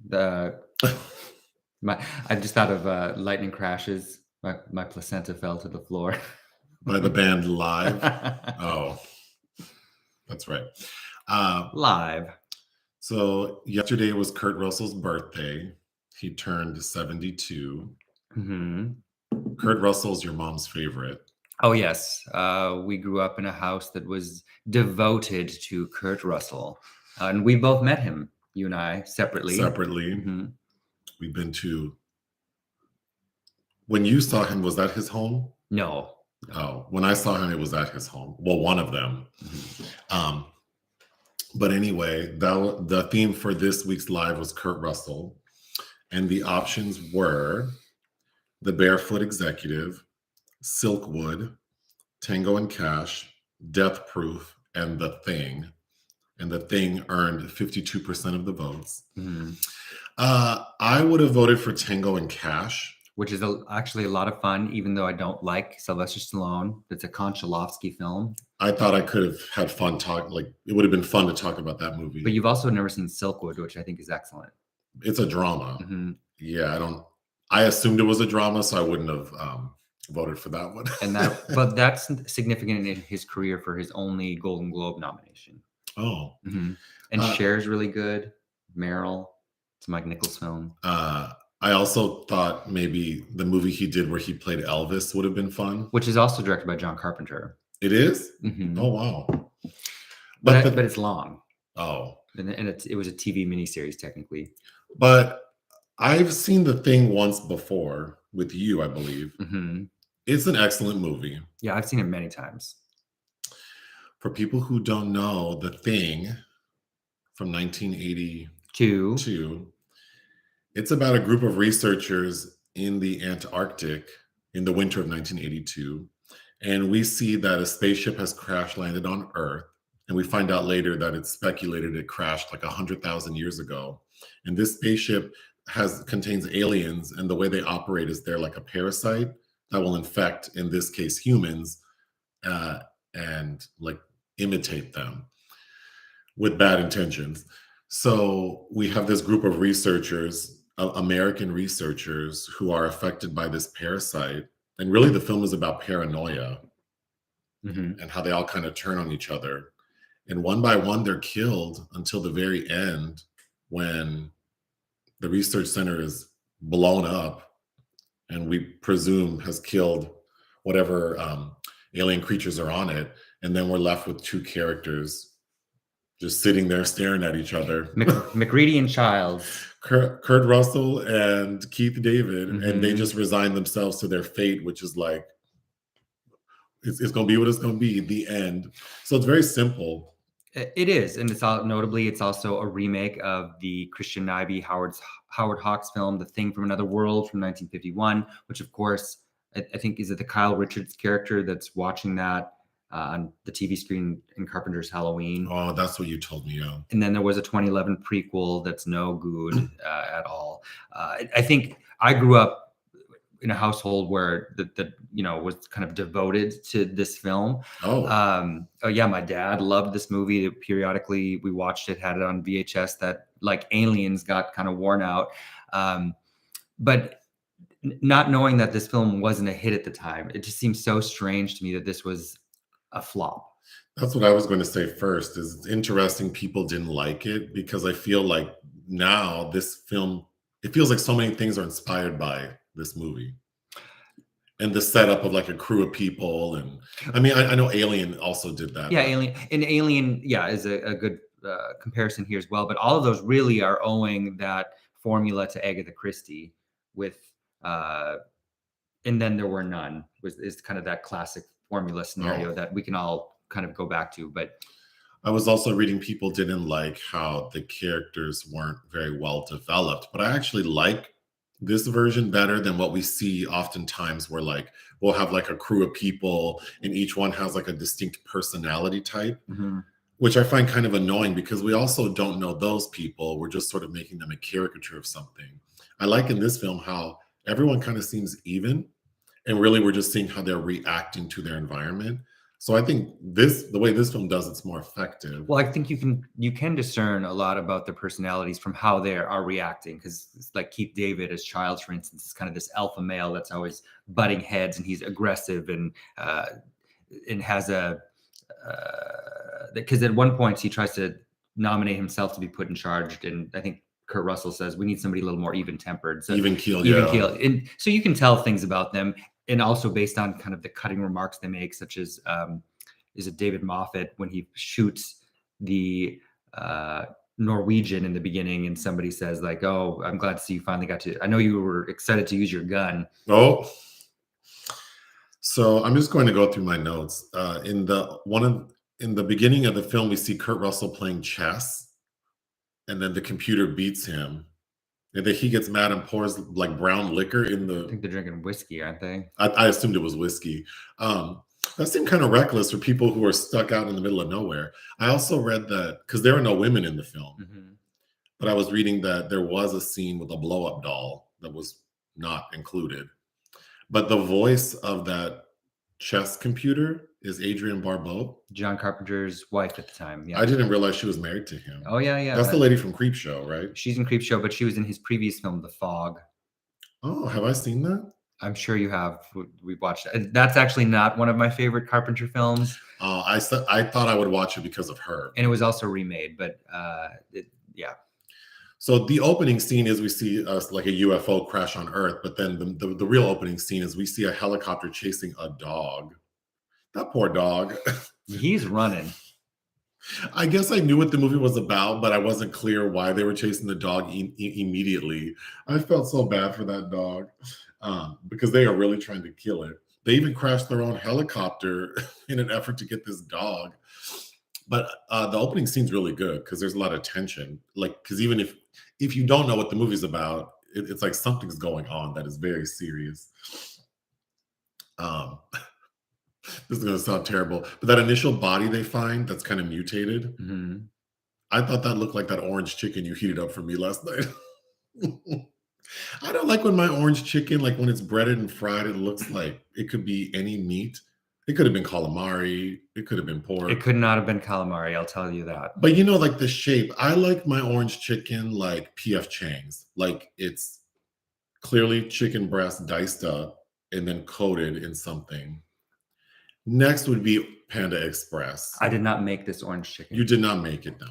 The I just thought of lightning crashes. My placenta fell to the floor. By the band Live. Oh, that's right. Live. So yesterday was Kurt Russell's birthday. He turned 72. Hmm. Kurt Russell's your mom's favorite. Oh, yes. We grew up in a house that was devoted to Kurt Russell. And we both met him, you and I, separately. Mhm. We've been to... When you saw him, was that his home? No. Oh, when I saw him, it was at his home. Well, one of them. But anyway, the theme for this week's live was Kurt Russell. And the options were The Barefoot Executive, Silkwood, Tango and Cash, Death Proof, and The Thing. And The Thing earned 52% of the votes. I would have voted for Tango and Cash. Which is actually a lot of fun, even though I don't like Sylvester Stallone. It's a Konchalovsky film. I thought I could have had fun it would have been fun to talk about that movie. But you've also never seen Silkwood, which I think is excellent. It's a drama. Yeah, I assumed it was a drama, so I wouldn't have voted for that one. But that's significant in his career for his only Golden Globe nomination. Oh. And Cher's really good. Meryl. It's a Mike Nichols film. I also thought maybe the movie he did where he played Elvis would have been fun. Which is also directed by John Carpenter. It is? Oh, wow. But it's long. Oh. And it was a TV miniseries, technically. But I've seen The Thing once before with you, I believe. It's an excellent movie. Yeah, I've seen it many times. For people who don't know, The Thing from 1982, it's about a group of researchers in the Antarctic in the winter of 1982. And we see that a spaceship has crash landed on Earth. And we find out later that it's speculated it crashed like 100,000 years ago. And this spaceship contains aliens, and the way they operate is they're like a parasite that will infect, in this case, humans, and like imitate them with bad intentions. So we have this group of researchers, American researchers, who are affected by this parasite. And really the film is about paranoia and how they all kind of turn on each other. And one by one, they're killed until the very end, when the research center is blown up and we presume has killed whatever alien creatures are on it. And then we're left with two characters just sitting there staring at each other. MacReady and Childs. Kurt Russell and Keith David. And they just resign themselves to their fate, which is like, it's going to be what it's going to be, the end. So it's very simple. It is. And it's notably, it's also a remake of the Christian Nyby, Howard Hawks film, The Thing from Another World from 1951, which of course, I think is it the Kyle Richards character that's watching that on the TV screen in Carpenter's Halloween. Oh, that's what you told me, yeah. And then there was a 2011 prequel that's no good at all. I think I grew up in a household where the was kind of devoted to this film. Oh yeah, my dad loved this movie. Periodically we watched it, had it on VHS that, like Aliens, got kind of worn out. But not knowing that this film wasn't a hit at the time, it just seems so strange to me that this was a flop. That's what I was going to say first. Is it's interesting people didn't like it, because I feel like now this film, it feels like so many things are inspired by this movie. And the setup of like a crew of people. And I mean, I know Alien also did that. Yeah, Alien, yeah, is a good comparison here as well. But all of those really are owing that formula to Agatha Christie with, and then there were none, is kind of that classic formula scenario that we can all kind of go back to. But I was also reading people didn't like how the characters weren't very well developed, but I actually like this version better than what we see oftentimes, where like we'll have like a crew of people and each one has like a distinct personality type, which I find kind of annoying, because we also don't know those people. We're just sort of making them a caricature of something. I like in this film how everyone kind of seems even, and really we're just seeing how they're reacting to their environment. So I think the way this film does it's more effective. Well, I think you can discern a lot about their personalities from how they are reacting, because it's like Keith David as Childs, for instance, is kind of this alpha male that's always butting heads, and he's aggressive and has a because at one point he tries to nominate himself to be put in charge, and I think Kurt Russell says we need somebody a little more even tempered, so Even keeled, and so you can tell things about them, and also based on kind of the cutting remarks they make, such as is it David Moffat when he shoots the Norwegian in the beginning, and somebody says like, "Oh, I'm glad to see you finally got to. I know you were excited to use your gun." Oh, so I'm just going to go through my notes. In the beginning of the film, we see Kurt Russell playing chess, and then the computer beats him, and then he gets mad and pours like brown liquor in the. I think they're drinking whiskey, aren't they? I assumed it was whiskey. That seemed kind of reckless for people who are stuck out in the middle of nowhere. I also read that because there are no women in the film, but I was reading that there was a scene with a blow-up doll that was not included. But the voice of that chess computer is Adrienne Barbeau. John Carpenter's wife at the time. Yeah, I didn't realize she was married to him. Oh yeah. That's the lady from Creepshow, right? She's in Creepshow, but she was in his previous film, The Fog. Oh, have I seen that? I'm sure you have. We've watched it. That's actually not one of my favorite Carpenter films. Oh, I thought I would watch it because of her. And it was also remade, but yeah. So the opening scene is we see like a UFO crash on Earth, but then the real opening scene is we see a helicopter chasing a dog. That poor dog. He's running. I guess I knew what the movie was about, but I wasn't clear why they were chasing the dog immediately. I felt so bad for that dog because they are really trying to kill it. They even crashed their own helicopter in an effort to get this dog. But the opening scene's really good because there's a lot of tension. Like, because even if you don't know what the movie's about, it's like something's going on that is very serious. This is going to sound terrible, but that initial body they find that's kind of mutated, I thought that looked like that orange chicken you heated up for me last night. I don't like when my orange chicken, like when it's breaded and fried, it looks like it could be any meat. It could have been calamari. It could have been pork. It could not have been calamari, I'll tell you that. But you know, like the shape, I like my orange chicken like P.F. Chang's. Like it's clearly chicken breast diced up and then coated in something. Next would be Panda Express. I did not make this orange chicken. You did not make it, no.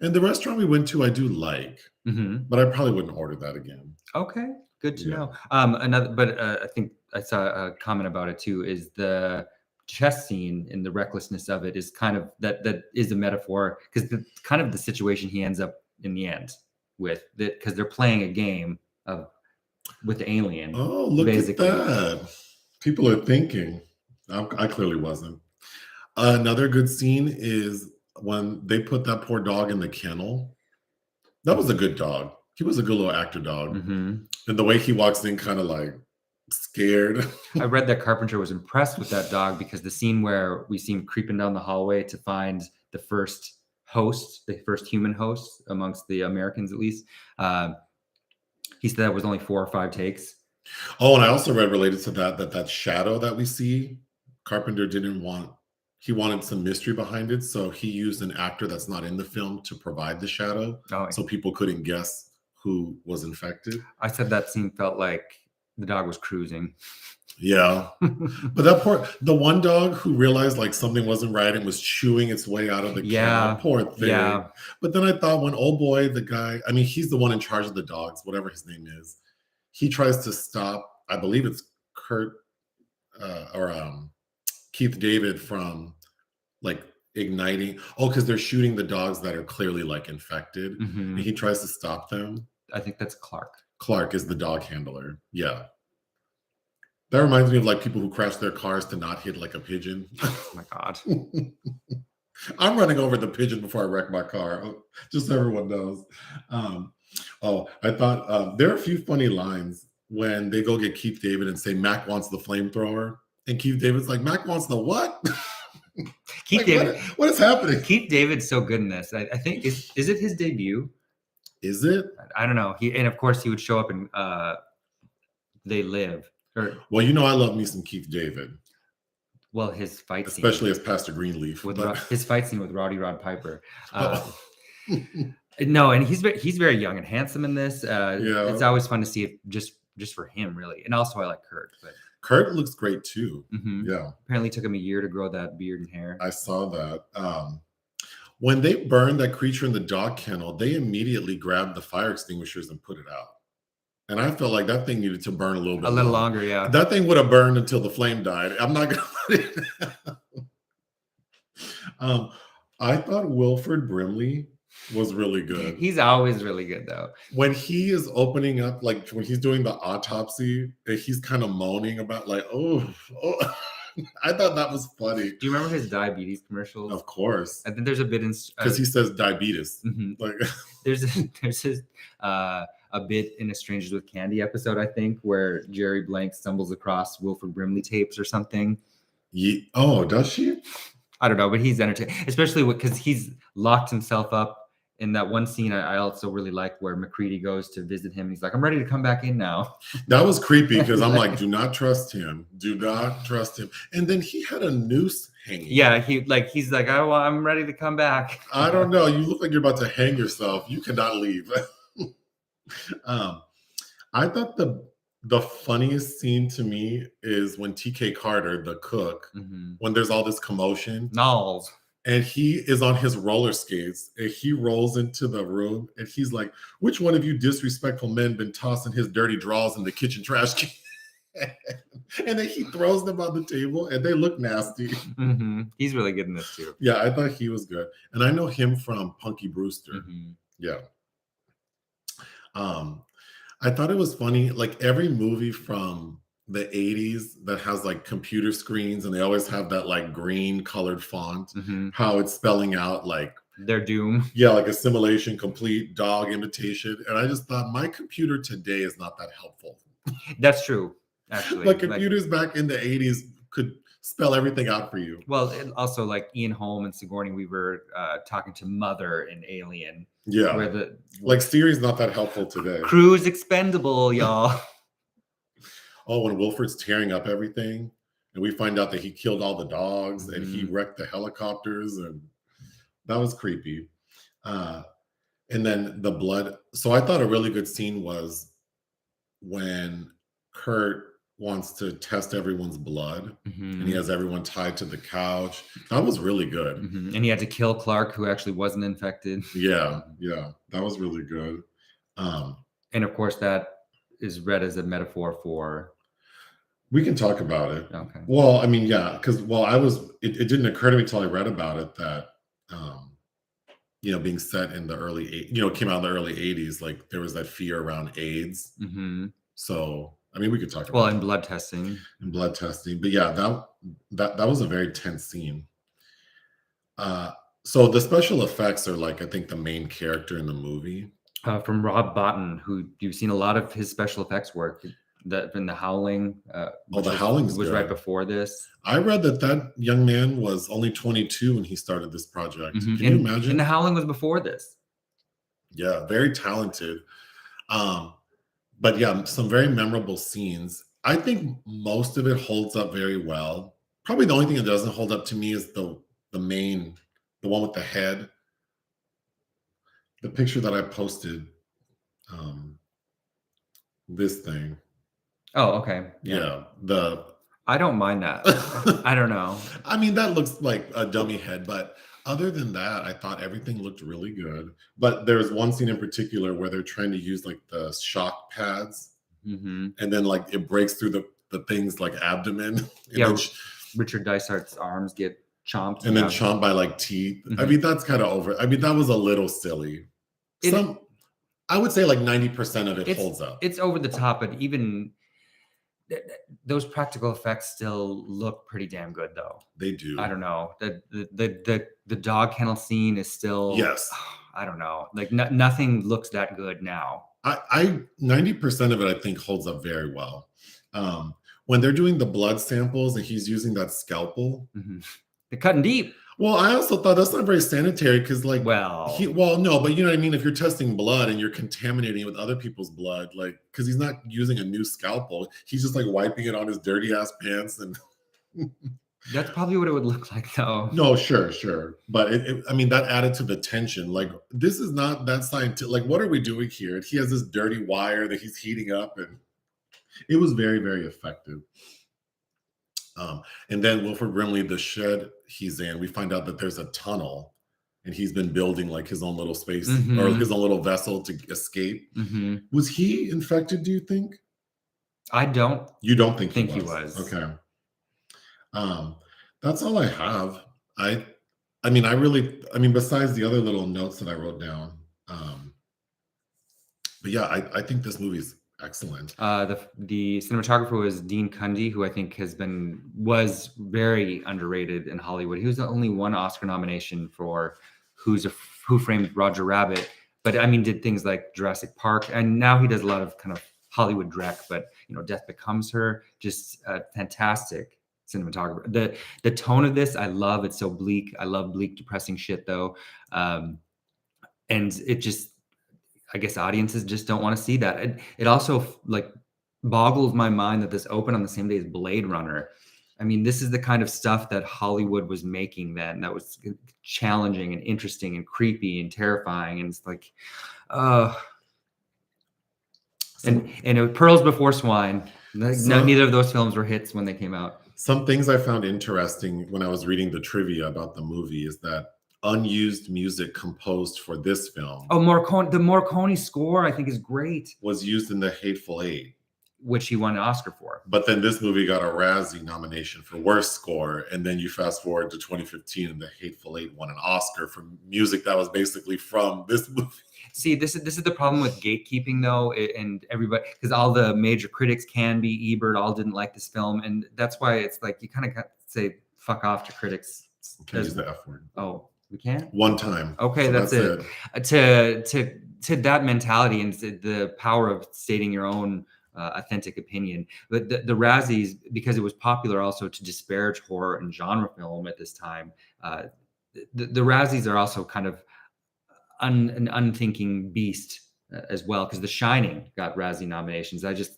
And the restaurant we went to, I do like, but I probably wouldn't order that again. Okay, good to know. I think I saw a comment about it too. Is the chess scene and the recklessness of it is kind of that is a metaphor, because kind of the situation he ends up in the end with that, because they're playing a game with the alien. Oh, look basically. At that! People are thinking. I clearly wasn't. Another good scene is when they put that poor dog in the kennel. That was a good dog. He was a good little actor dog. And the way he walks in kind of like scared. I read that Carpenter was impressed with that dog because the scene where we see him creeping down the hallway to find the first host, the first human host amongst the Americans at least, he said that was only 4 or 5 takes. Oh, and I also read related to that shadow that we see, Carpenter he wanted some mystery behind it, so he used an actor that's not in the film to provide the shadow, so people couldn't guess who was infected. I said that scene felt like the dog was cruising. Yeah, but the one dog who realized like something wasn't right and was chewing its way out of the kennel, poor thing. Yeah. But then I thought when old boy, the guy, I mean, he's the one in charge of the dogs, whatever his name is, he tries to stop, I believe it's Keith David from like igniting. Oh, because they're shooting the dogs that are clearly like infected. And he tries to stop them. I think that's Clark. Clark is the dog handler. Yeah. That reminds me of like people who crash their cars to not hit like a pigeon. Oh my God. I'm running over the pigeon before I wreck my car. Just so everyone knows. I thought there are a few funny lines when they go get Keith David and say Mac wants the flamethrower. And Keith David's like, Mac wants the what? Keith David. What is happening? Keith David's so good in this. I think is it his debut? Is it? I don't know. And of course he would show up in They Live. Well, you know I love me some Keith David. Well, his fight scene, especially as Pastor Greenleaf. with But his fight scene with Roddy Rod Piper. oh. No, and he's very young and handsome in this. Yeah. It's always fun to see it just for him, really. And also, I like Kurt. But Kurt looks great too. Yeah. Apparently, took him a year to grow that beard and hair. I saw that. When they burned that creature in the dog kennel, they immediately grabbed the fire extinguishers and put it out. And I felt like that thing needed to burn a little bit longer, yeah. That thing would have burned until the flame died. I'm not gonna put it. I thought Wilford Brimley was really good. He's always really good, though. When he is opening up, like when he's doing the autopsy, he's kind of moaning about like, oh. I thought that was funny. Do you remember his diabetes commercials? Of course. I think there's a bit in because he says diabetes. Like there's a bit in a Strangers with Candy episode, I think, where Jerry Blank stumbles across Wilford Brimley tapes or something. Oh, does she? I don't know, but he's entertaining, especially because he's locked himself up in that one scene. I also really like where MacReady goes to visit him. And he's like, I'm ready to come back in now. That was creepy because I'm like, do not trust him. Do not trust him. And then he had a noose hanging. Yeah, he's like, oh, well, I'm ready to come back. I don't know. You look like you're about to hang yourself. You cannot leave. I thought the funniest scene to me is when TK Carter, the cook, when there's all this commotion. Nauls. And he is on his roller skates and he rolls into the room and he's like, which one of you disrespectful men been tossing his dirty drawers in the kitchen trash can? And then he throws them on the table and they look nasty. He's really good in this too. Yeah, I thought he was good. And I know him from Punky Brewster. Yeah. I thought it was funny, like every movie from the 80s that has like computer screens and they always have that like green colored font, how it's spelling out like their doom. Yeah, like assimilation complete, dog imitation. And I just thought my computer today is not that helpful. That's true, actually. Like computers back in the 80s could spell everything out for you. Well, also like Ian Holm and Sigourney Weaver talking to Mother in Alien. Yeah, like Siri's not that helpful today. Crew's expendable, y'all. Oh, when Wilford's tearing up everything, and we find out that he killed all the dogs and he wrecked the helicopters, and that was creepy. And then the blood. So I thought a really good scene was when Kurt wants to test everyone's blood, and he has everyone tied to the couch. That was really good. And he had to kill Clark, who actually wasn't infected. Yeah, that was really good. And of course, that is read as a metaphor for. We can talk about it. Okay. Well, I mean, yeah, because it didn't occur to me until I read about it that being set in the it came out in the early 80s, like there was that fear around AIDS. So I mean, we could talk about and blood testing. But yeah, that was a very tense scene. So the special effects are like, I think, the main character in the movie. From Rob Bottin, who you've seen a lot of his special effects work. That in The Howling. The Howling was right before this. I read that young man was only 22 when he started this project. Can you imagine? And The Howling was before this. Yeah, very talented. But yeah, some very memorable scenes. I think most of it holds up very well. Probably the only thing that doesn't hold up to me is the one with the head. The picture that I posted. This thing. Oh, okay. Yeah. I don't mind that. I don't know. I mean, that looks like a dummy head, but other than that, I thought everything looked really good. But there's one scene in particular where they're trying to use like the shock pads, and then like it breaks through the thing's like abdomen. Yeah, Richard Dysart's arms get chomped. And then chomped by like teeth. I mean, that's kind of over. I mean, that was a little silly. I would say like 90% of it holds up. It's over the top, but even those practical effects still look pretty damn good, though. They do. I don't know. The dog kennel scene is still. Yes. I don't know. Like nothing looks that good now. I 90% of it I think holds up very well. When they're doing the blood samples and he's using that scalpel, they're cutting deep. Well, I also thought that's not very sanitary because, like, no, but you know what I mean? If you're testing blood and you're contaminating it with other people's blood, like, because he's not using a new scalpel, he's just like wiping it on his dirty ass pants. And That's probably what it would look like, though. No, sure. But I mean, that added to the tension. Like, this is not that scientific. Like, what are we doing here? And he has this dirty wire that he's heating up, and it was very, very effective. And then Wilford Brimley, the shed he's in, we find out that there's a tunnel, and he's been building like his own little space or his own little vessel to escape. Was he infected, do you think? I don't. You don't think he was. Okay. That's all I have. I mean, besides the other little notes that I wrote down. But yeah, I think this movie's excellent. The cinematographer was Dean Kundy, who I think was very underrated in Hollywood. He was the only one Oscar nomination for Who Framed Roger Rabbit, but I mean, did things like Jurassic Park, and now he does a lot of kind of Hollywood dreck. But Death Becomes Her, just fantastic cinematographer. The tone of this I love. It's so bleak. I love bleak, depressing shit though, and it just, I guess audiences just don't want to see that. It also like boggles my mind that this opened on the same day as Blade Runner. I mean, this is the kind of stuff that Hollywood was making then, that was challenging and interesting and creepy and terrifying. And it's like, and it Pearls Before Swine. Neither of those films were hits when they came out. Some things I found interesting when I was reading the trivia about the movie is that unused music composed for this film. Oh, the Morricone score, I think, is great. Was used in The Hateful Eight, which he won an Oscar for. But then this movie got a Razzie nomination for Worst Score, and then you fast forward to 2015, and The Hateful Eight won an Oscar for music that was basically from this movie. See, this is the problem with gatekeeping, though, and everybody, because all the major critics, Canby, Ebert, all didn't like this film, and that's why it's like you kind of got to say fuck off to critics. Can't use the F word. Oh, we can't? One time. Okay, so that's it. To that mentality and the power of stating your own authentic opinion. But the Razzies, because it was popular also to disparage horror and genre film at this time, the Razzies are also kind of an unthinking beast as well, because The Shining got Razzie nominations. It's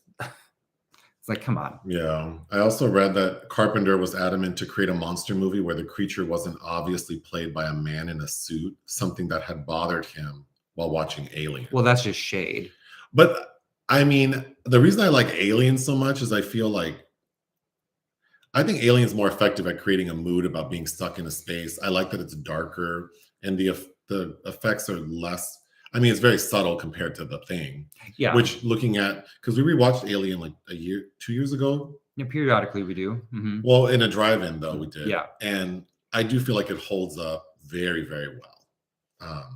like, come on. Yeah. I also read that Carpenter was adamant to create a monster movie where the creature wasn't obviously played by a man in a suit, something that had bothered him while watching Alien. Well, that's just shade. But I mean, the reason I like Alien so much is I think Alien's more effective at creating a mood about being stuck in a space. I like that it's darker and the effects are less. I mean, it's very subtle compared to The Thing. Yeah. Which because we rewatched Alien like 2 years ago. Yeah, periodically we do. Mm-hmm. Well, in a drive-in though we did. Yeah. And I do feel like it holds up very, very well.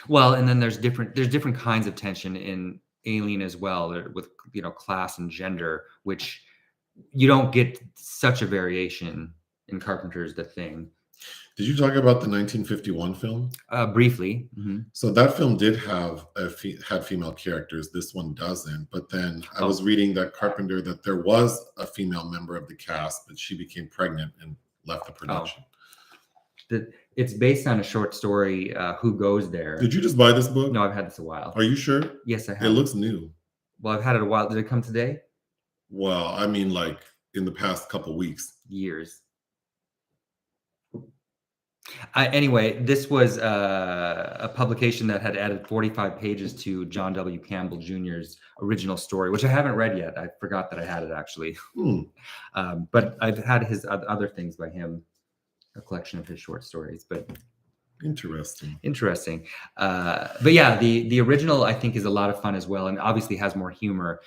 Well, and then there's different kinds of tension in Alien as well, with class and gender, which you don't get such a variation in Carpenter's The Thing. Did you talk about the 1951 film? Briefly. Mm-hmm. So that film did have had female characters. This one doesn't. But then I was reading that Carpenter, that there was a female member of the cast, but she became pregnant and left the production. It's based on a short story, Who Goes There. Did you just buy this book? No, I've had this a while. Are you sure? Yes, I have. It looks new. Well, I've had it a while. Did it come today? Well, I mean, like in the past couple weeks. Years. Anyway, this was a publication that had added 45 pages to John W. Campbell Jr.'s original story, which I haven't read yet. I forgot that I had it, actually. But I've had his other things by him, a collection of his short stories. But interesting. But yeah, the original, I think, is a lot of fun as well, and obviously has more humor.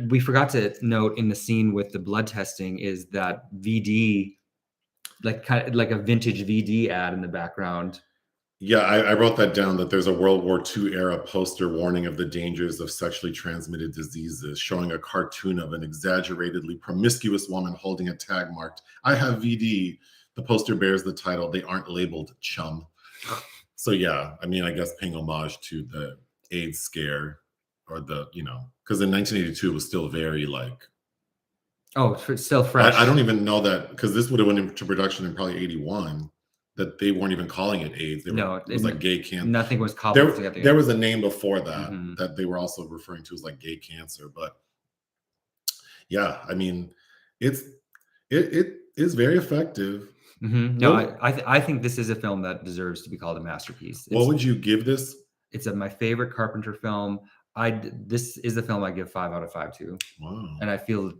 We forgot to note in the scene with the blood testing is that VD, kind of like a vintage VD ad in the background. Yeah, I wrote that down, that there's a World War II era poster warning of the dangers of sexually transmitted diseases, showing a cartoon of an exaggeratedly promiscuous woman holding a tag marked, "I have VD." The poster bears the title, "They aren't labeled, chum." So yeah, I mean, I guess paying homage to the AIDS scare, or because in 1982 it was still very like, it's still fresh. I don't even know that, because this would have went into production in probably 81, that they weren't even calling it AIDS. It was like gay cancer. Nothing was cobbled together. There was a name before that that they were also referring to as like gay cancer. But yeah, I mean, it's It is very effective. No, What I think this is a film that deserves to be called a masterpiece. what would you give this? It's my favorite Carpenter film. This is the film I give 5 out of 5 to, Wow. and I feel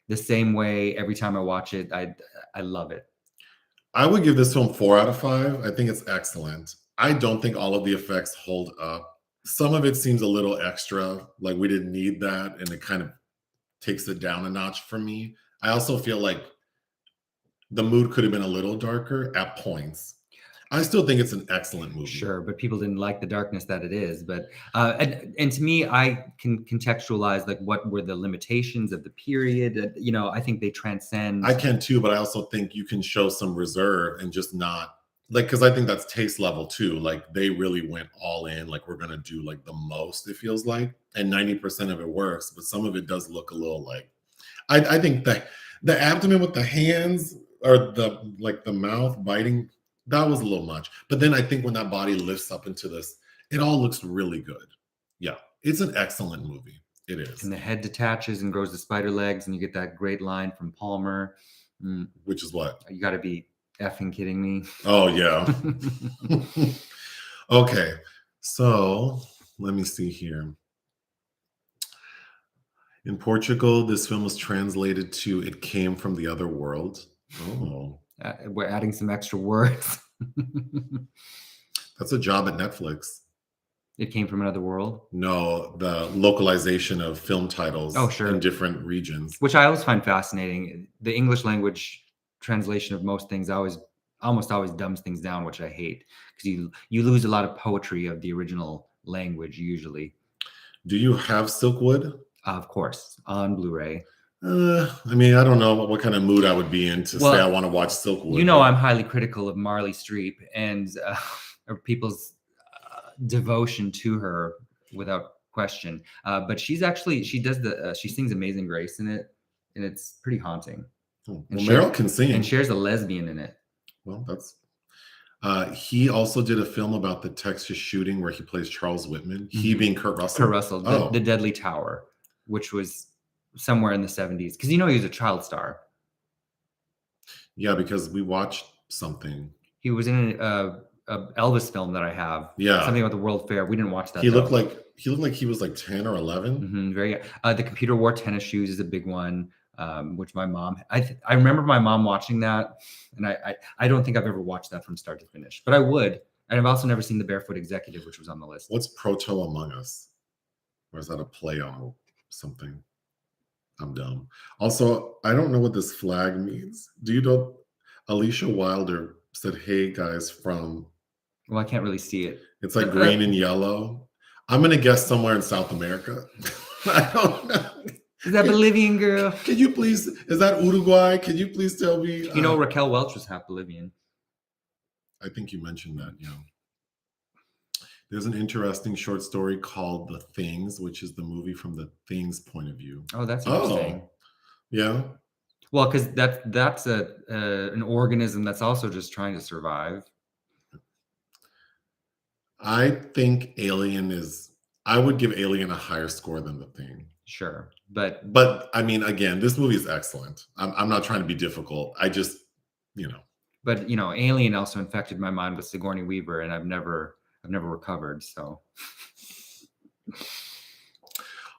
the same way every time I watch it. I love it. I would give this film 4 out of 5. I think it's excellent. I don't think all of the effects hold up. Some of it seems a little extra, like we didn't need that, and it kind of takes it down a notch for me. I also feel like the mood could have been a little darker at points. I still think it's an excellent movie. Sure, but people didn't like the darkness that it is. But and to me, I can contextualize like what were the limitations of the period. I think they transcend. I can too, but I also think you can show some reserve and just not like, because I think that's taste level too. Like they really went all in, like we're gonna do like the most, it feels like, and 90% of it works, but some of it does look a little like I think that the abdomen with the hands or the mouth biting, that was a little much. But then I think when that body lifts up into this, it all looks really good. Yeah, it's an excellent movie. It is. And the head detaches and grows the spider legs, and you get that great line from Palmer. Which is what? You got to be effing kidding me. Oh, yeah. Okay, so let me see here. In Portugal, this film was translated to It Came from the Other World. Oh. We're adding some extra words. That's a job at Netflix. It Came from Another World? No, the localization of film titles in different regions. Which I always find fascinating. The English language translation of most things almost always dumbs things down, which I hate, because you lose a lot of poetry of the original language usually. Do you have Silkwood? Of course, on Blu-ray. I mean, I don't know what kind of mood I would be in to say I want to watch Silkwood. I'm highly critical of Marley Streep and people's devotion to her without question. But she sings Amazing Grace in it, and it's pretty haunting. Well, Meryl can sing. And shares a lesbian in it. Well, that's... he also did a film about the Texas shooting where he plays Charles Whitman. He being Kurt Russell. Kurt Russell, the Deadly Tower, which was somewhere in the 70s. Because he was a child star. Yeah, because we watched something. He was in a Elvis film that I have. Yeah. Something about the World Fair. We didn't watch that. He looked like he was like 10 or 11. Mm-hmm, very. The Computer Wore Tennis Shoes is a big one. Which my mom, I remember my mom watching that, and I don't think I've ever watched that from start to finish, but I would. And I've also never seen The Barefoot Executive, which was on the list. What's Proto Among Us? Or is that a play on something? I'm dumb. Also, I don't know what this flag means. Do you know? Alicia Wilder said, "Hey guys," from... Well, I can't really see it. It's like green and yellow. I'm gonna guess somewhere in South America. I don't know. Is that Bolivian, girl? Can you please? Is that Uruguay? Can you please tell me? Raquel Welch was half Bolivian. I think you mentioned that. Yeah. There's an interesting short story called "The Things," which is the movie from the Things point of view. Oh, that's interesting. Yeah. Well, because that's an organism that's also just trying to survive. I think Alien is... I would give Alien a higher score than The Thing. Sure, but I mean, again, this movie is excellent. I'm not trying to be difficult. I just, But Alien also infected my mind with Sigourney Weaver, and I've never recovered. So.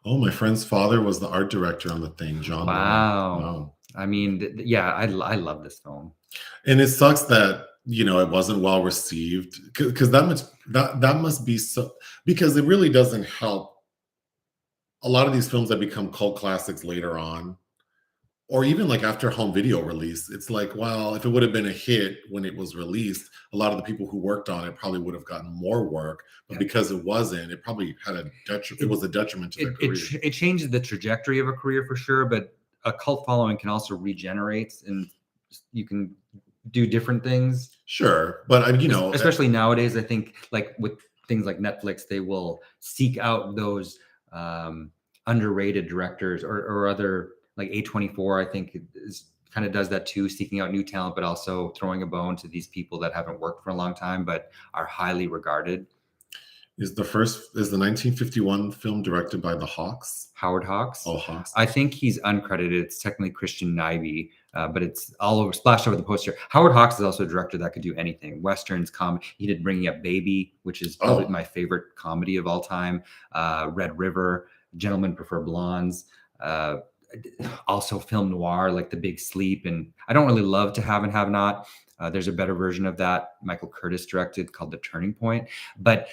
Oh, my friend's father was the art director on The Thing, John. Wow. I mean, yeah, I love this film. And it sucks that it wasn't well received, because that must be so, because it really doesn't help. A lot of these films that become cult classics later on, or even like after home video release, it's like, well, if it would have been a hit when it was released, a lot of the people who worked on it probably would have gotten more work. But because it wasn't, it probably had it was a detriment to their career. It changes the trajectory of a career for sure, but a cult following can also regenerate, and you can do different things. Sure, but especially nowadays, I think like with things like Netflix, they will seek out those underrated directors or other, like A24, I think kind of does that too, seeking out new talent, but also throwing a bone to these people that haven't worked for a long time but are highly regarded. Is the 1951 film directed by the Hawks? Howard Hawks. Oh, Hawks. I think he's uncredited. It's technically Christian Nyby, but it's all over, splashed over the poster. Howard Hawks is also a director that could do anything. Westerns, comedy. He did Bringing Up Baby, which is probably my favorite comedy of all time. Red River, Gentlemen Prefer Blondes. Also film noir like The Big Sleep. And I don't really love To Have and Have Not. There's a better version of that Michael Curtis directed called The Turning Point. But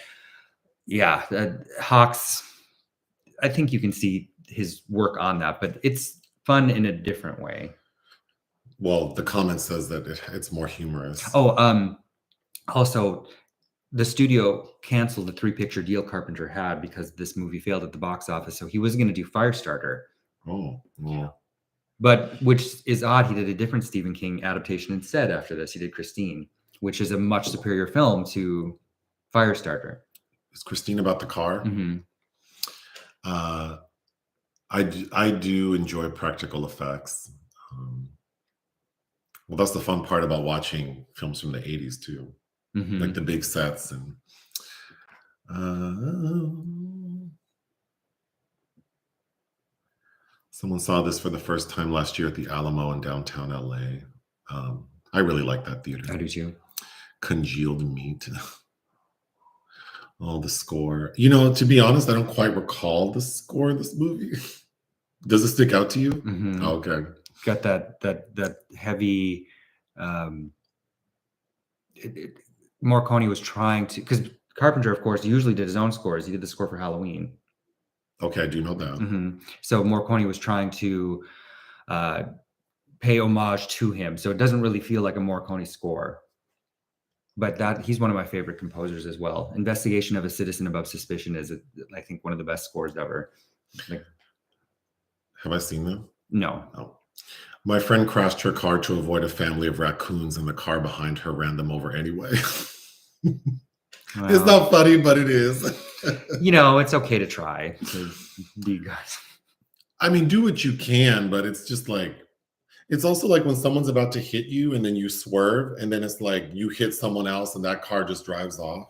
yeah, Hawks, I think you can see his work on that, but it's fun in a different way. Well, the comment says that it's more humorous. Oh, also, the studio canceled the 3-picture deal Carpenter had because this movie failed at the box office, so he wasn't going to do Firestarter. Oh, yeah. But which is odd, he did a different Stephen King adaptation instead after this. He did Christine, which is a much superior film to Firestarter. Is Christine about the car? Mm-hmm. I do enjoy practical effects. Well, that's the fun part about watching films from the 80s too. Mm-hmm. Like the big sets and someone saw this for the first time last year at the Alamo in downtown LA. I really like that theater. I do too. Congealed Meat. Oh, the score. You know, to be honest, I don't quite recall the score of this movie. Does it stick out to you? Mm-hmm. Oh, okay. Got that heavy. Morricone was trying to, because Carpenter, of course, usually did his own scores. He did the score for Halloween. Okay, I do know that. Mm-hmm. So Morricone was trying to pay homage to him. So it doesn't really feel like a Morricone score. But he's one of my favorite composers as well. Investigation of a Citizen Above Suspicion is, I think, one of the best scores ever. Have I seen them? No. Oh. My friend crashed her car to avoid a family of raccoons, and the car behind her ran them over anyway. Well, it's not funny, but it is. You know, it's okay to try. You guys. I mean, do what you can, but it's just like, it's also like when someone's about to hit you and then you swerve and then it's like you hit someone else and that car just drives off.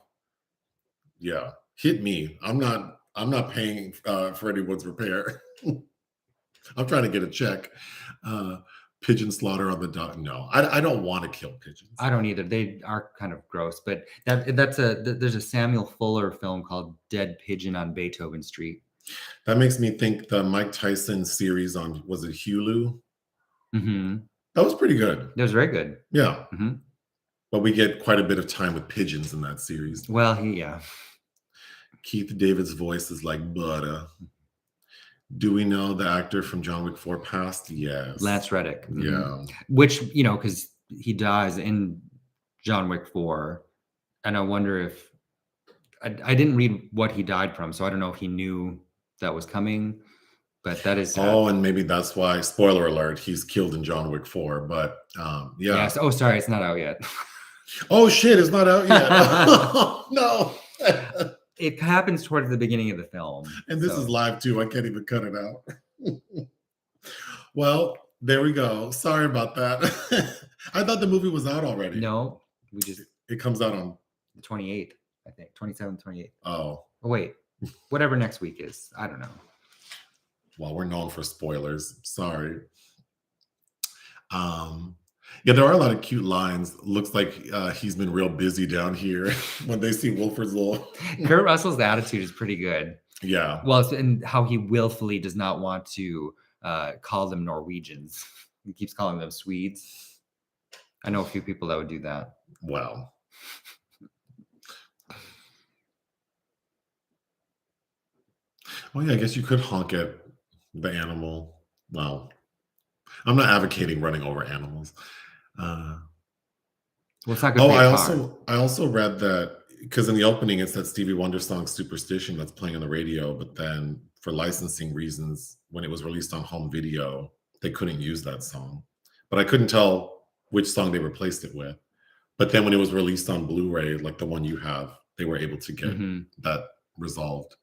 Yeah, hit me. I'm not paying for anyone's repair. I'm trying to get a check. Pigeon slaughter on the dog. No, I don't want to kill pigeons. I don't either. They are kind of gross, but there's a Samuel Fuller film called Dead Pigeon on Beethoven Street. That makes me think the Mike Tyson series on, was it Hulu? Mm-hmm. That was pretty good. That was very good. Yeah. Mm-hmm. But we get quite a bit of time with pigeons in that series. Well, yeah. Keith David's voice is like butter. Do we know the actor from John Wick 4 passed? Yes. Lance Reddick. Mm-hmm. Yeah. Which, you know, because he dies in John Wick 4. And I wonder if, I didn't read what he died from, so I don't know if he knew that was coming. But that is sad. Oh, and maybe that's why, spoiler alert, he's killed in John Wick 4. But yeah. Yes. Oh, sorry, it's not out yet. Oh, shit, it's not out yet. No. It happens towards the beginning of the film. And this is live too. I can't even cut it out. Well, there we go. Sorry about that. I thought the movie was out already. No, it comes out on the 28th, I think. 27th, 28th. Oh. Wait. Whatever next week is. I don't know. Well, we're known for spoilers. Sorry. Yeah, there are a lot of cute lines. Looks like he's been real busy down here when they see Wilford's little. Kurt Russell's attitude is pretty good. Yeah. Well, and how he willfully does not want to call them Norwegians. He keeps calling them Swedes. I know a few people that would do that. Wow. Oh, yeah, I guess you could honk at the animal. Well, I'm not advocating running over animals. Well, it's not good. Oh, I also read that because in the opening it's that Stevie Wonder song "Superstition" that's playing on the radio, but then for licensing reasons, when it was released on home video, they couldn't use that song. But I couldn't tell which song they replaced it with. But then when it was released on Blu-ray, like the one you have, they were able to get that resolved.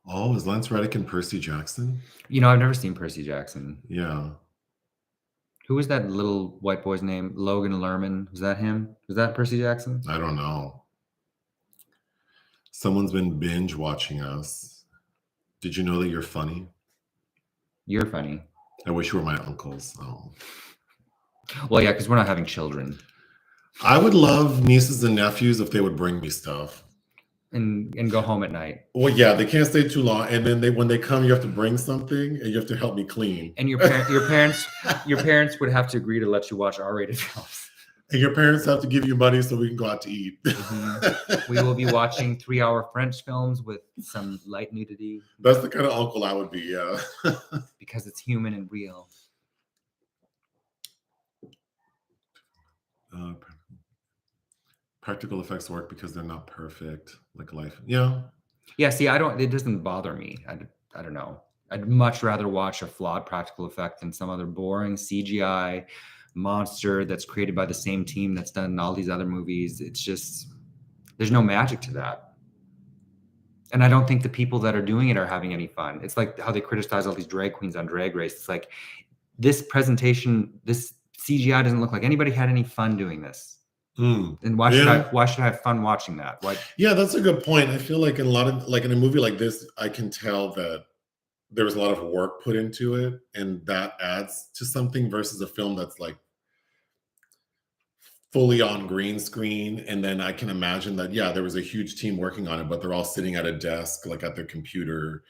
Oh, is Lance Reddick and Percy Jackson? You know, I've never seen Percy Jackson. Yeah. Who was that little white boy's name? Logan Lerman. Was that him? Was that Percy Jackson? I don't know. Someone's been binge watching us. Did you know that you're funny? You're funny. I wish you were my uncles. Oh. Well, yeah, because we're not having children. I would love nieces and nephews if they would bring me stuff. And go home at night. Well, yeah, they can't stay too long, and then when they come, you have to bring something, and you have to help me clean. And your parents would have to agree to let you watch R-rated films. And your parents have to give you money so we can go out to eat. We will be watching 3-hour French films with some light nudity. That's the kind of uncle I would be, yeah. Because it's human and real. Practical effects work because they're not perfect, like life. Yeah. Yeah, see, it doesn't bother me. I don't know. I'd much rather watch a flawed practical effect than some other boring CGI monster that's created by the same team that's done all these other movies. It's just, there's no magic to that. And I don't think the people that are doing it are having any fun. It's like how they criticize all these drag queens on Drag Race. It's like, this presentation, this CGI doesn't look like anybody had any fun doing this. And why should I have fun watching that? Why? Yeah, that's a good point. I feel like in a movie like this, I can tell that there was a lot of work put into it, and that adds to something versus a film that's like fully on green screen. And then I can imagine that, yeah, there was a huge team working on it, but they're all sitting at a desk, like at their computer,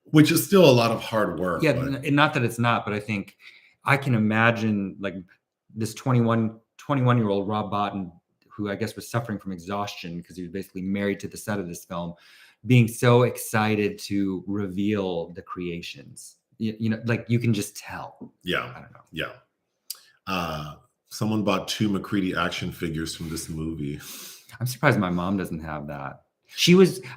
which is still a lot of hard work. Yeah, and not that it's not, but I think I can imagine like this 21-year-old Rob Bottin, who I guess was suffering from exhaustion because he was basically married to the set of this film, being so excited to reveal the creations. You know, like you can just tell. Yeah. I don't know. Yeah. Someone bought 2 MacReady action figures from this movie. I'm surprised my mom doesn't have that.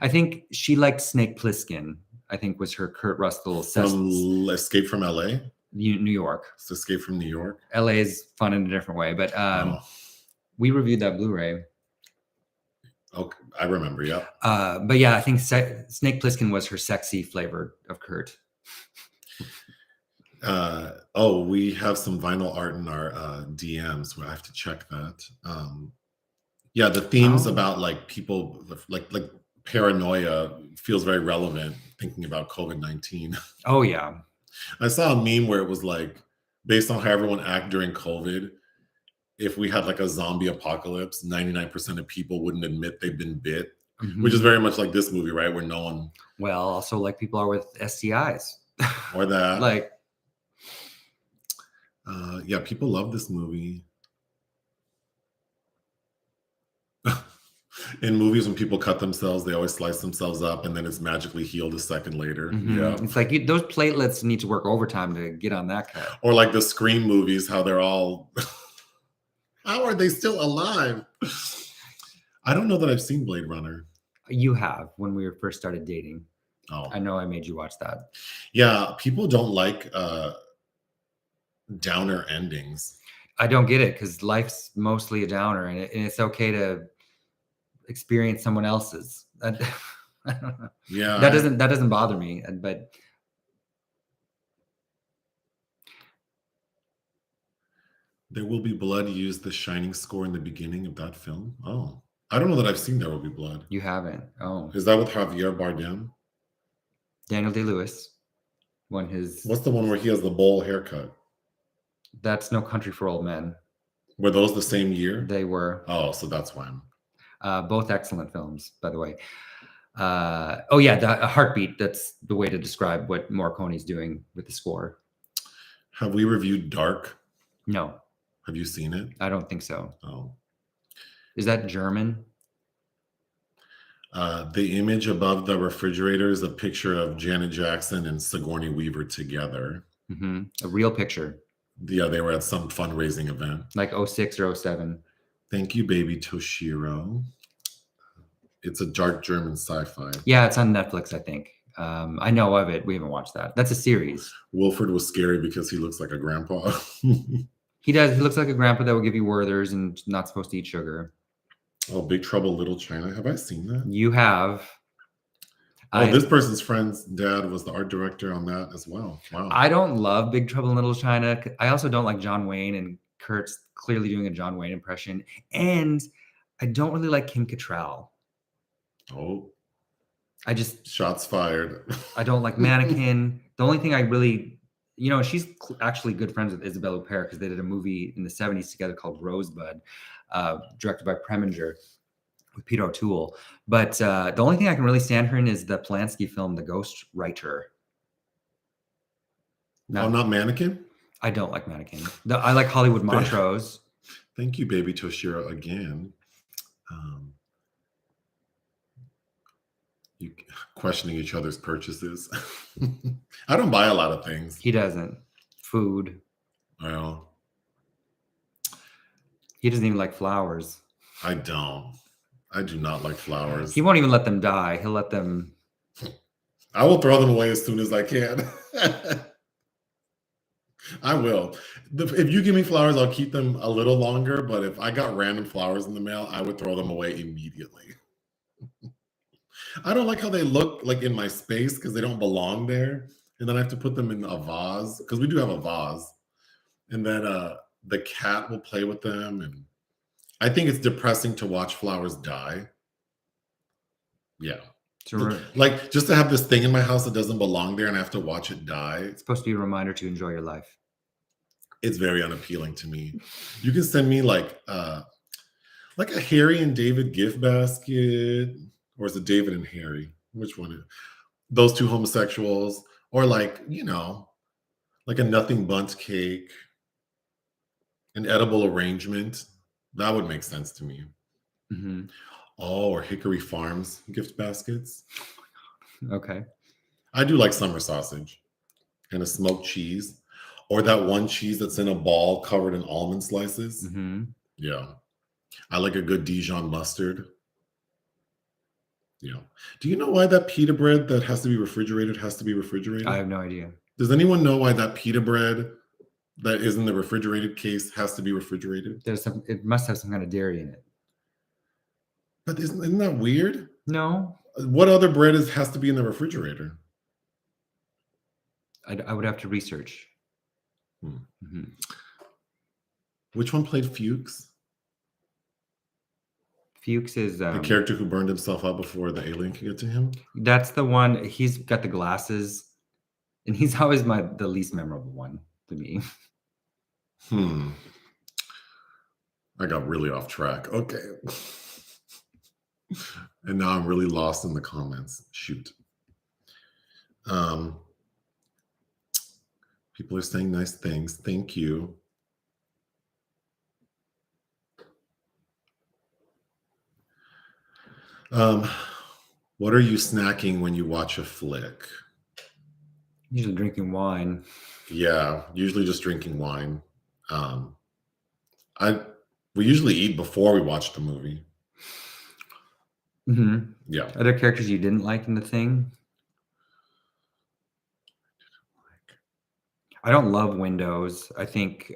I think she liked Snake Plissken, I think was her Kurt Russell. From Escape from LA? New York. It's Escape from New York. LA is fun in a different way, but we reviewed that Blu-ray. Okay, I remember, yeah. But yeah, I think Snake Plissken was her sexy flavor of Kurt. We have some vinyl art in our DMs. I have to check that. Yeah, the themes about like people like paranoia feels very relevant thinking about COVID-19. Oh yeah. I saw a meme where it was like, based on how everyone acted during COVID, if we had like a zombie apocalypse, 99% of people wouldn't admit they've been bit, which is very much like this movie, right? Where no one. Well, also like people are with STIs. Or that. Like. Yeah, people love this movie. In movies, when people cut themselves, they always slice themselves up, and then it's magically healed a second later. Yeah, it's like those platelets need to work overtime to get on that cut. Or like the Scream movies, how they're all. How are they still alive? I don't know that I've seen Blade Runner. You have, when we first started dating. Oh, I know I made you watch that. Yeah, people don't like downer endings. I don't get it because life's mostly a downer, and it's okay to experience someone else's. I don't know. Yeah, that doesn't bother me, but There Will Be Blood used the Shining score in the beginning of that film. Oh, I don't know that I've seen There Will Be Blood. You haven't? Oh, is that with Javier Bardem? Daniel Day-Lewis won his. What's the one where he has the bowl haircut? That's No Country for Old Men. Were those the same year? They were. Oh, so that's why. Both excellent films, by the way. The Heartbeat. That's the way to describe what Morricone's doing with the score. Have we reviewed Dark? No. Have you seen it? I don't think so. Oh. Is that German? The image above the refrigerator is a picture of Janet Jackson and Sigourney Weaver together. A real picture. Yeah, they were at some fundraising event. Like 06 or 07. Thank you, baby Toshiro. It's a dark German sci-fi. Yeah, it's on Netflix, I think. I know of it. We haven't watched that. That's a series. Wilford was scary because he looks like a grandpa. He does. He looks like a grandpa that will give you Werther's and not supposed to eat sugar. Oh, Big Trouble Little China. Have I seen that? You have. This person's friend's dad was the art director on that as well. Wow. I don't love Big Trouble in Little China. I also don't like John Wayne, and Kurt's clearly doing a John Wayne impression. And I don't really like Kim Cattrall. Oh, I just shots fired. I don't like Mannequin. The only thing I really, she's actually good friends with Isabelle Huppert because they did a movie in the 70s together called Rosebud, directed by Preminger with Peter O'Toole. But the only thing I can really stand her in is the Polanski film, The Ghost Writer. Not Mannequin? I don't like Mannequin. I like Hollywood Montrose. Thank you, Baby Toshiro, again. You questioning each other's purchases. I don't buy a lot of things. He doesn't. Food. Well, he doesn't even like flowers. I don't. I do not like flowers. He won't even let them die. He'll let them. I will throw them away as soon as I can. I will. If you give me flowers, I'll keep them a little longer. But if I got random flowers in the mail, I would throw them away immediately. I don't like how they look like in my space because they don't belong there. And then I have to put them in a vase because we do have a vase. And then the cat will play with them. And I think it's depressing to watch flowers die. Yeah. Like just to have this thing in my house that doesn't belong there and I have to watch it die. It's supposed to be a reminder to enjoy your life. It's very unappealing to me. You can send me like a Harry and David gift basket, or is it David and Harry? Which one? Those two homosexuals, or like a nothing bundt cake, an edible arrangement. That would make sense to me. Mm-hmm. Oh, or Hickory Farms gift baskets. Okay. I do like summer sausage and a smoked cheese, or that one cheese that's in a ball covered in almond slices. Mm-hmm. Yeah. I like a good Dijon mustard. Yeah. Do you know why that pita bread that has to be refrigerated has to be refrigerated? I have no idea. Does anyone know why that pita bread that is in the refrigerated case has to be refrigerated? It must have some kind of dairy in it. But isn't that weird? No. What other bread has to be in the refrigerator? I would have to research. Mm-hmm. Which one played Fuchs? Fuchs is the character who burned himself up before the alien could get to him. That's the one. He's got the glasses, and he's always the least memorable one to me. I got really off track. Okay. And now I'm really lost in the comments. Shoot. People are saying nice things. Thank you. What are you snacking when you watch a flick? Usually drinking wine. Yeah, usually just drinking wine. We usually eat before we watch the movie. Mm-hmm. Yeah. Are there characters you didn't like in The Thing? I don't love Windows. I think.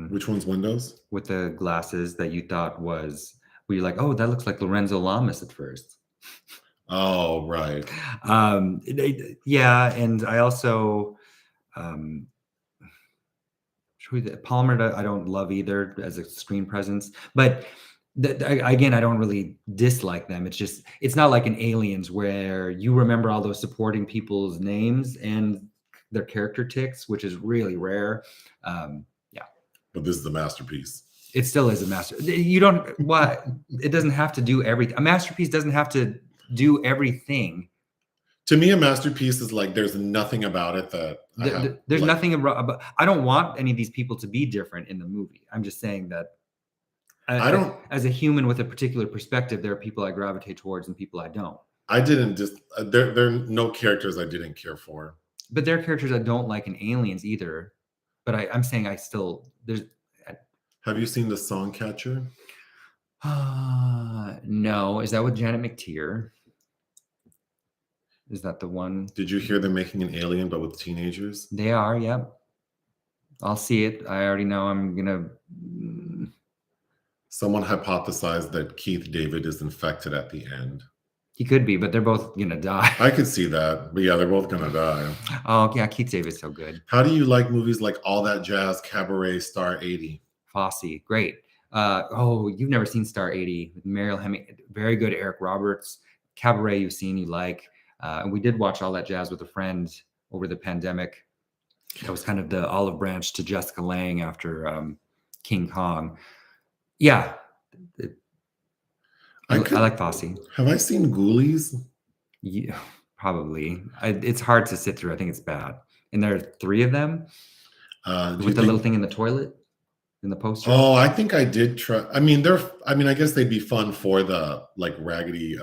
Which one's Windows? With the glasses that you thought was. Were you like, oh, that looks like Lorenzo Lamas at first? Oh, right. Yeah, and I also Palmer I don't love either as a screen presence, but again, I don't really dislike them. It's not like in Aliens where you remember all those supporting people's names and their character ticks, which is really rare. Yeah, but this is the masterpiece. It still is a masterpiece. It doesn't have to do everything. A masterpiece doesn't have to do everything. To me, a masterpiece is like there's nothing about it that there's nothing about. I don't want any of these people to be different in the movie. I'm just saying that as a human with a particular perspective, there are people I gravitate towards and people I don't. I didn't just there are no characters I didn't care for. But there are characters I don't like in Aliens either. But I'm saying there's. Have you seen The Songcatcher? No. Is that with Janet McTeer? Is that the one? Did you hear they're making an Alien but with teenagers? They are, yep. I'll see it. I already know I'm gonna. Someone hypothesized that Keith David is infected at the end. He could be, but they're both gonna die. I could see that. But yeah, they're both going to die. Oh yeah, Keith David's so good. How do you like movies like All That Jazz, Cabaret, Star 80? Fosse, great. Oh, you've never seen Star 80 with Mariel Hemming, very good. Eric Roberts. Cabaret, you've seen, you like. And we did watch All That Jazz with a friend over the pandemic. That was kind of the olive branch to Jessica Lange after King Kong. Yeah, I like Fosse. Have I seen Ghoulies? Yeah, probably. It's hard to sit through. I think it's bad. And there are 3 of them with the little thing in the toilet in the poster. Oh, I think I did try. I mean, I guess they'd be fun for the like raggedy.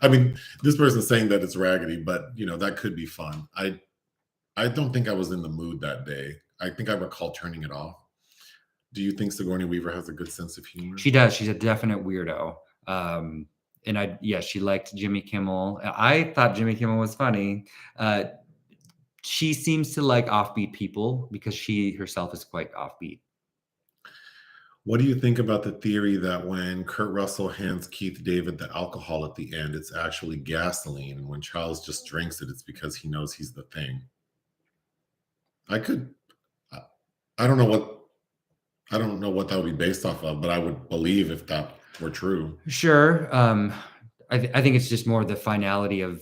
I mean, this person's saying that it's raggedy, but you know that could be fun. I don't think I was in the mood that day. I think I recall turning it off. Do you think Sigourney Weaver has a good sense of humor? She does. She's a definite weirdo. And she liked Jimmy Kimmel. I thought Jimmy Kimmel was funny. She seems to like offbeat people because she herself is quite offbeat. What do you think about the theory that when Kurt Russell hands Keith David the alcohol at the end, it's actually gasoline, and when Charles just drinks it, it's because he knows he's the thing? I don't know what that would be based off of, but I would believe if that were true. Sure. I think it's just more the finality of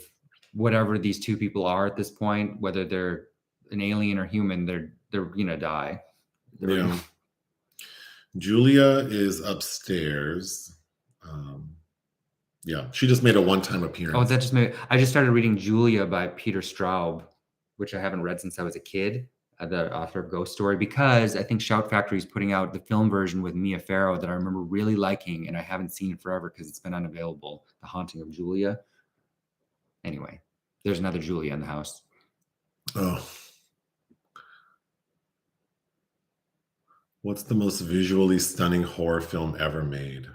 whatever these 2 people are at this point, whether they're an alien or human, they're gonna die. Yeah. Julia is upstairs. Yeah, she just made a one-time appearance. Oh, I just started reading Julia by Peter Straub, which I haven't read since I was a kid, the author of Ghost Story, because I think Shout Factory is putting out the film version with Mia Farrow that I remember really liking, and I haven't seen it forever because it's been unavailable. The Haunting of Julia. Anyway, there's another Julia in the house. Oh. What's the most visually stunning horror film ever made?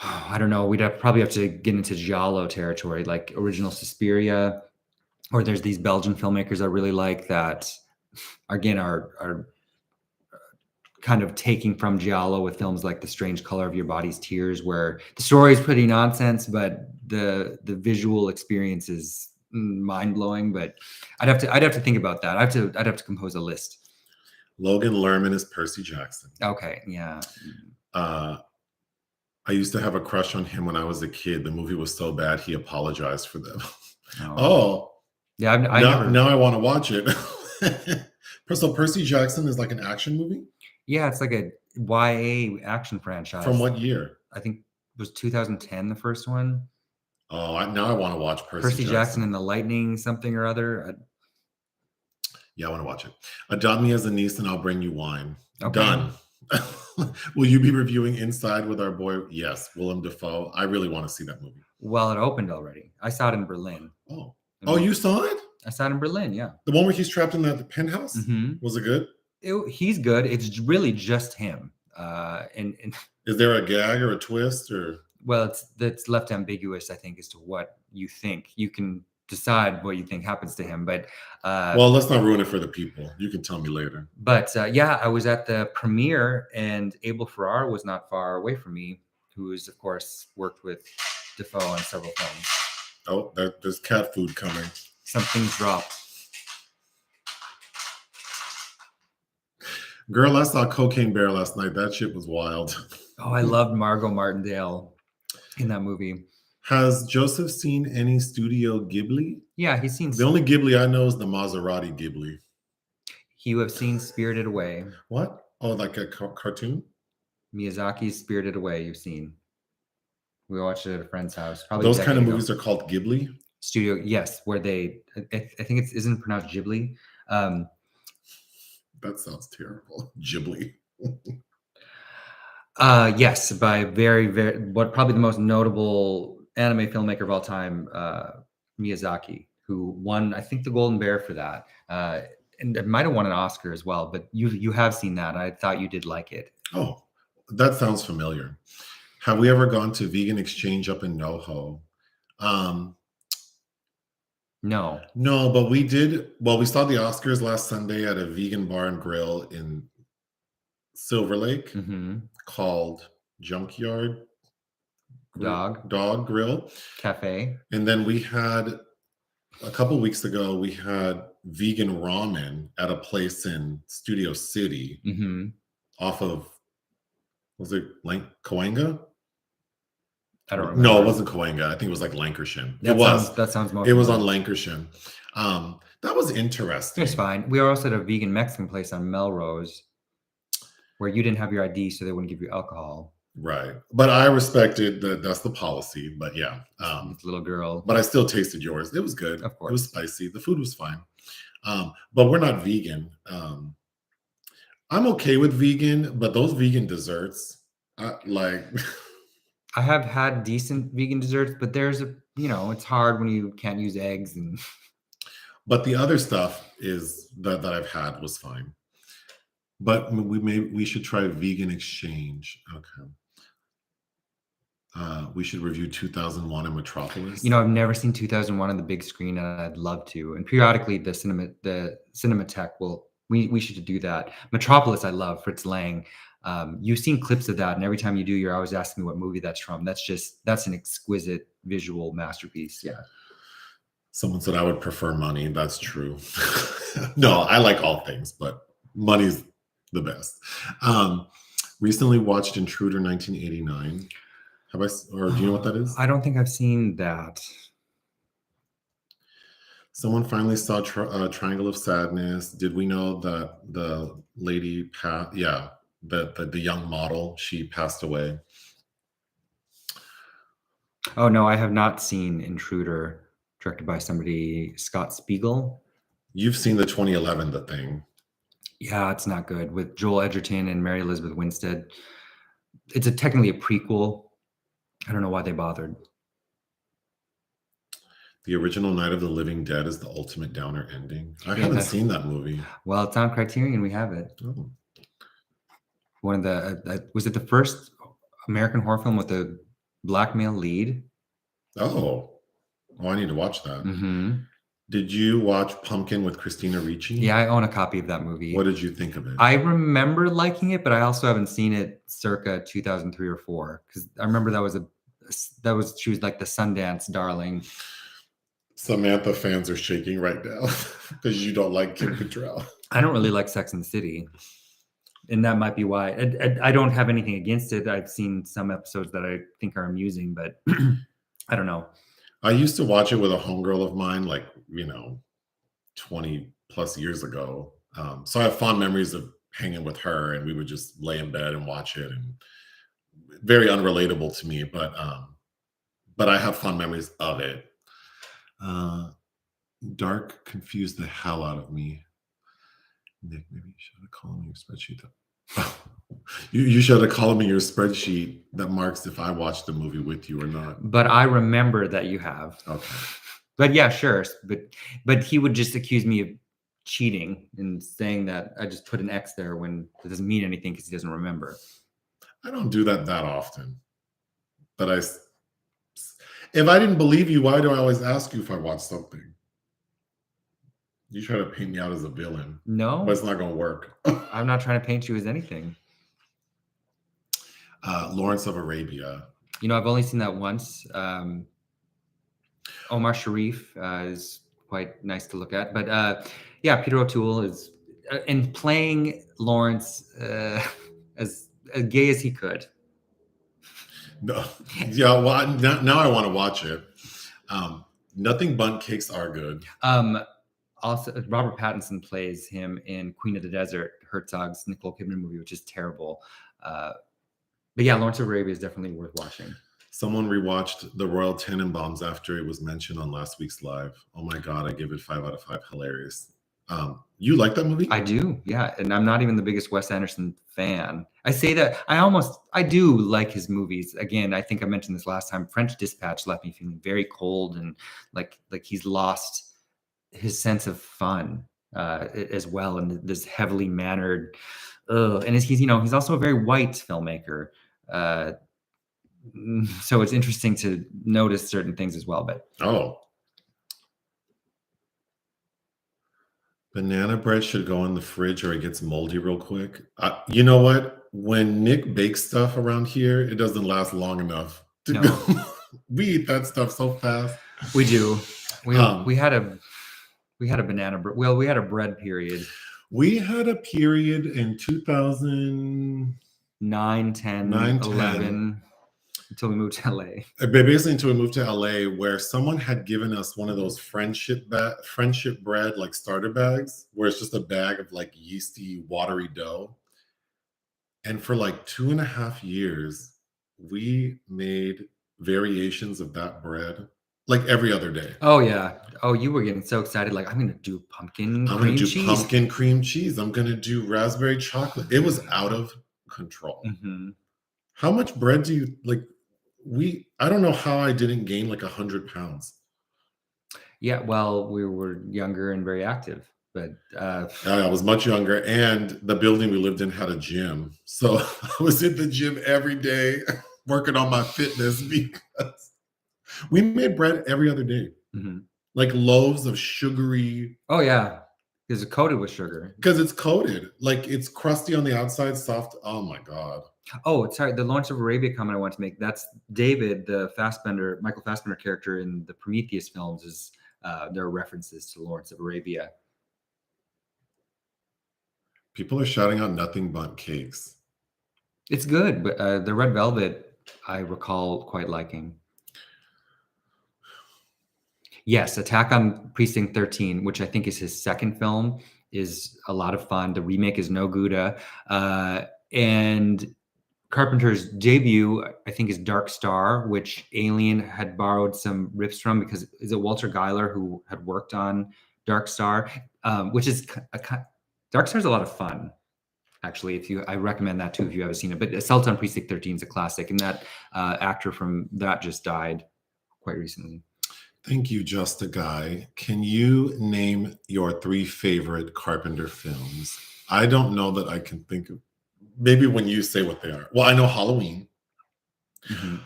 I don't know. We'd probably have to get into Giallo territory, like original Suspiria, or there's these Belgian filmmakers I really like that, again, are kind of taking from Giallo with films like The Strange Color of Your Body's Tears, where the story is pretty nonsense, but the visual experience is mind blowing. But I'd have to think about that. I'd have to compose a list. Logan Lerman is Percy Jackson. Okay, yeah. I used to have a crush on him when I was a kid. The movie was so bad, he apologized for them. Yeah. Now I want to watch it. So Percy Jackson is like an action movie? Yeah, it's like a YA action franchise. From what year? I think it was 2010, the first one. Oh, now I want to watch Percy Jackson and the Lightning something or other. Yeah, I want to watch it. Adopt me as a niece and I'll bring you wine. Okay. Done. Will you be reviewing Inside with our boy? Yes, Willem Dafoe. I really want to see that movie. Well, it opened already. I saw it in Berlin. Oh, you saw it? I saw it in Berlin, yeah. The one where he's trapped in the penthouse? Mm-hmm. Was it good? He's good. It's really just him. And is there a gag or a twist or? Well, it's left ambiguous, I think, as to what you think. You can decide what you think happens to him, but well, let's not ruin it for the people. You can tell me later. But yeah, I was at the premiere, and Abel Ferrara was not far away from me, who's of course worked with Dafoe on several films. Oh, there's cat food coming. Something's dropped. Girl, I saw Cocaine Bear last night. That shit was wild. Oh, I loved Margot Martindale in that movie. Has Joseph seen any Studio Ghibli? Yeah, he's seen. The only Ghibli I know is the Maserati Ghibli. You have seen Spirited Away. What? Oh, like a cartoon? Miyazaki's Spirited Away. You've seen. We watched it at a friend's house. Probably those kind of movies are called Ghibli. Studio, yes, where they. I think it isn't pronounced Ghibli. That sounds terrible. Ghibli. Yes, by probably the most notable anime filmmaker of all time, Miyazaki, who won, I think, the Golden Bear for that, and it might have won an Oscar as well. But you have seen that. I thought you did like it. Oh, that sounds familiar. Have we ever gone to Vegan Exchange up in NoHo? No, but we did. Well, we saw the Oscars last Sunday at a vegan bar and grill in Silver Lake called Junkyard Dog Grill. Cafe. And then we had a couple weeks ago, we had vegan ramen at a place in Studio City off of, was it Cahuenga? I don't remember. No, it wasn't Cahuenga. I think it was like Lancashire. That sounds more. It was on Lancashire. That was interesting. It's fine. We were also at a vegan Mexican place on Melrose where you didn't have your ID, so they wouldn't give you alcohol. Right. But I respected that's the policy. But yeah. Little girl. But I still tasted yours. It was good. Of course. It was spicy. The food was fine. But we're not vegan. I'm okay with vegan, but those vegan desserts, like... I have had decent vegan desserts, but there's it's hard when you can't use eggs and... But the other stuff is that I've had was fine. But we should try vegan exchange. Okay. We should review 2001 and Metropolis. I've never seen 2001 on the big screen, and I'd love to. And periodically, the Cinematech we should do that. Metropolis, I love Fritz Lang. You've seen clips of that, and every time you do, you're always asking me what movie that's from. That's an exquisite visual masterpiece. Yeah. Someone said I would prefer money. That's true. No, I like all things, but money's the best. Recently watched Intruder 1989. Or do you know what that is? I don't think I've seen that. Someone finally saw Triangle of Sadness. Did we know that the lady the young model, she passed away? Oh no, I have not seen Intruder, directed by Scott Spiegel. You've seen the 2011 The Thing. Yeah, it's not good, with Joel Edgerton and Mary Elizabeth Winstead. It's technically a prequel. I don't know why they bothered. The original Night of the Living Dead is the ultimate downer ending. I haven't seen that movie. Well, it's on Criterion. We have it. Oh. One of the was it the first American horror film with a black male lead? Oh, I need to watch that. Mm-hmm. Did you watch Pumpkin with Christina Ricci? Yeah, I own a copy of that movie. What did you think of it? I remember liking it, but I also haven't seen it circa 2003 or 4, because I remember she was like the Sundance darling. Samantha fans are shaking right now because you don't like Kim Cattrall. I don't really like Sex and the City, and that might be why. I don't have anything against it. I've seen some episodes that I think are amusing, but I don't know. I used to watch it with a homegirl of mine, 20 plus years ago. So I have fond memories of hanging with her, and we would just lay in bed and watch it, and very unrelatable to me, but I have fond memories of it. Dark confused the hell out of me. Nick, maybe you should have called me your spreadsheet. You should have called me your spreadsheet that marks if I watched the movie with you or not. But I remember that you have. Okay. But yeah, sure. But he would just accuse me of cheating and saying that I just put an X there when it doesn't mean anything because he doesn't remember. I don't do that often. But if I didn't believe you, why do I always ask you if I watched something? You try to paint me out as a villain. No. But it's not going to work. I'm not trying to paint you as anything. Lawrence of Arabia. I've only seen that once. Omar Sharif is quite nice to look at. But yeah, Peter O'Toole is and playing Lawrence as gay as he could. No. Yeah, well, now I want to watch it. Nothing Bundt Cakes Are Good. Also, Robert Pattinson plays him in Queen of the Desert, Herzog's Nicole Kidman movie, which is terrible. But yeah, Lawrence of Arabia is definitely worth watching. Someone rewatched The Royal Tenenbaums after it was mentioned on last week's live. Oh my God, I give it 5 out of 5. Hilarious. You like that movie? I do, yeah. And I'm not even the biggest Wes Anderson fan. I say that I do like his movies. Again, I think I mentioned this last time. French Dispatch left me feeling very cold and like he's lost his sense of fun as well, and this heavily mannered. And he's also a very white filmmaker. So it's interesting to notice certain things as well. But banana bread should go in the fridge or it gets moldy real quick. You know what? When Nick bakes stuff around here, it doesn't last long enough No. We eat that stuff so fast. We do. We had a banana. We had a bread period. We had a period in 2009, 10, 11, until we moved to LA. Basically, until we moved to LA, where someone had given us one of those friendship bread, like starter bags, where it's just a bag of like yeasty, watery dough. And for like 2.5 years, we made variations of that bread like every other day. Oh yeah. Oh, you were getting so excited. Like, I'm gonna do pumpkin cream cheese. Pumpkin cream cheese. I'm gonna do raspberry chocolate. It was out of control. Mm-hmm. How much bread do you like? I don't know how I didn't gain like 100 pounds. Yeah, well, we were younger and very active, but I was much younger, and the building we lived in had a gym, so I was in the gym every day working on my fitness because we made bread every other day, like loaves of sugary. Oh yeah, because it's coated with sugar. Because it's coated, like it's crusty on the outside, soft. Oh my god. Oh, sorry. The Lawrence of Arabia comment I want to make. That's David, the Michael Fassbender character in the Prometheus films. Is there are references to Lawrence of Arabia? People are shouting out nothing but cakes. It's good, but the red velvet I recall quite liking. Yes, Attack on Precinct 13, which I think is his second film, is a lot of fun. The remake is no Gouda, and Carpenter's debut, I think, is Dark Star, which Alien had borrowed some riffs from, because is it Walter Geiler who had worked on Dark Star, which is Dark Star is a lot of fun. Actually, I recommend that too if you haven't seen it. But Assault on Precinct 13 is a classic, and that actor from that just died quite recently. Thank you, Just a Guy. Can you name your 3 favorite Carpenter films? I don't know that I can think of. Maybe when you say what they are. Well, I know Halloween.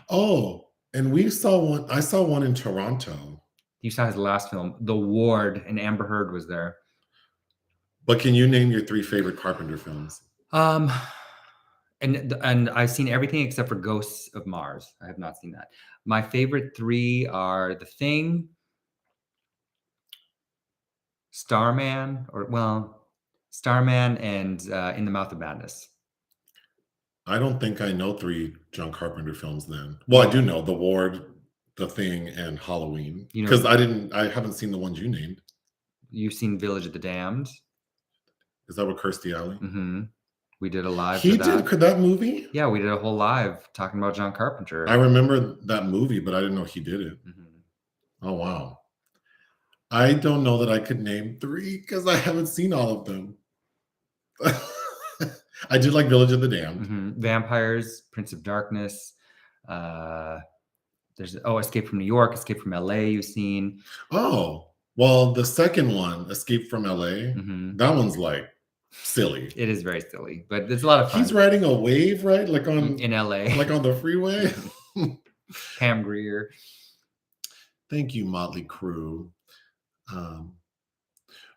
Oh, and I saw one in Toronto. You saw his last film, The Ward, and Amber Heard was there. But can you name your 3 favorite Carpenter films? And I've seen everything except for Ghosts of Mars. I have not seen that. My favorite 3 are The Thing, Starman, and In the Mouth of Madness. I don't think I know 3 John Carpenter films then. Well, I do know The Ward, The Thing, and Halloween. Because I haven't seen the ones you named. You've seen Village of the Damned. Is that with Kirstie Alley? Mm-hmm. We did a live. He did that movie? Yeah, we did a whole live talking about John Carpenter. I remember that movie, but I didn't know he did it. Oh, wow. I don't know that I could name 3 because I haven't seen all of them. I did like Village of the Damned. Vampires, Prince of Darkness. There's Escape from New York, Escape from LA you've seen. Oh, well, the second one, Escape from LA, that one's like silly. It is very silly, but it's a lot of fun. He's riding a wave, right? Like in LA. Like on the freeway. Pam Grier. Thank you, Motley Crue.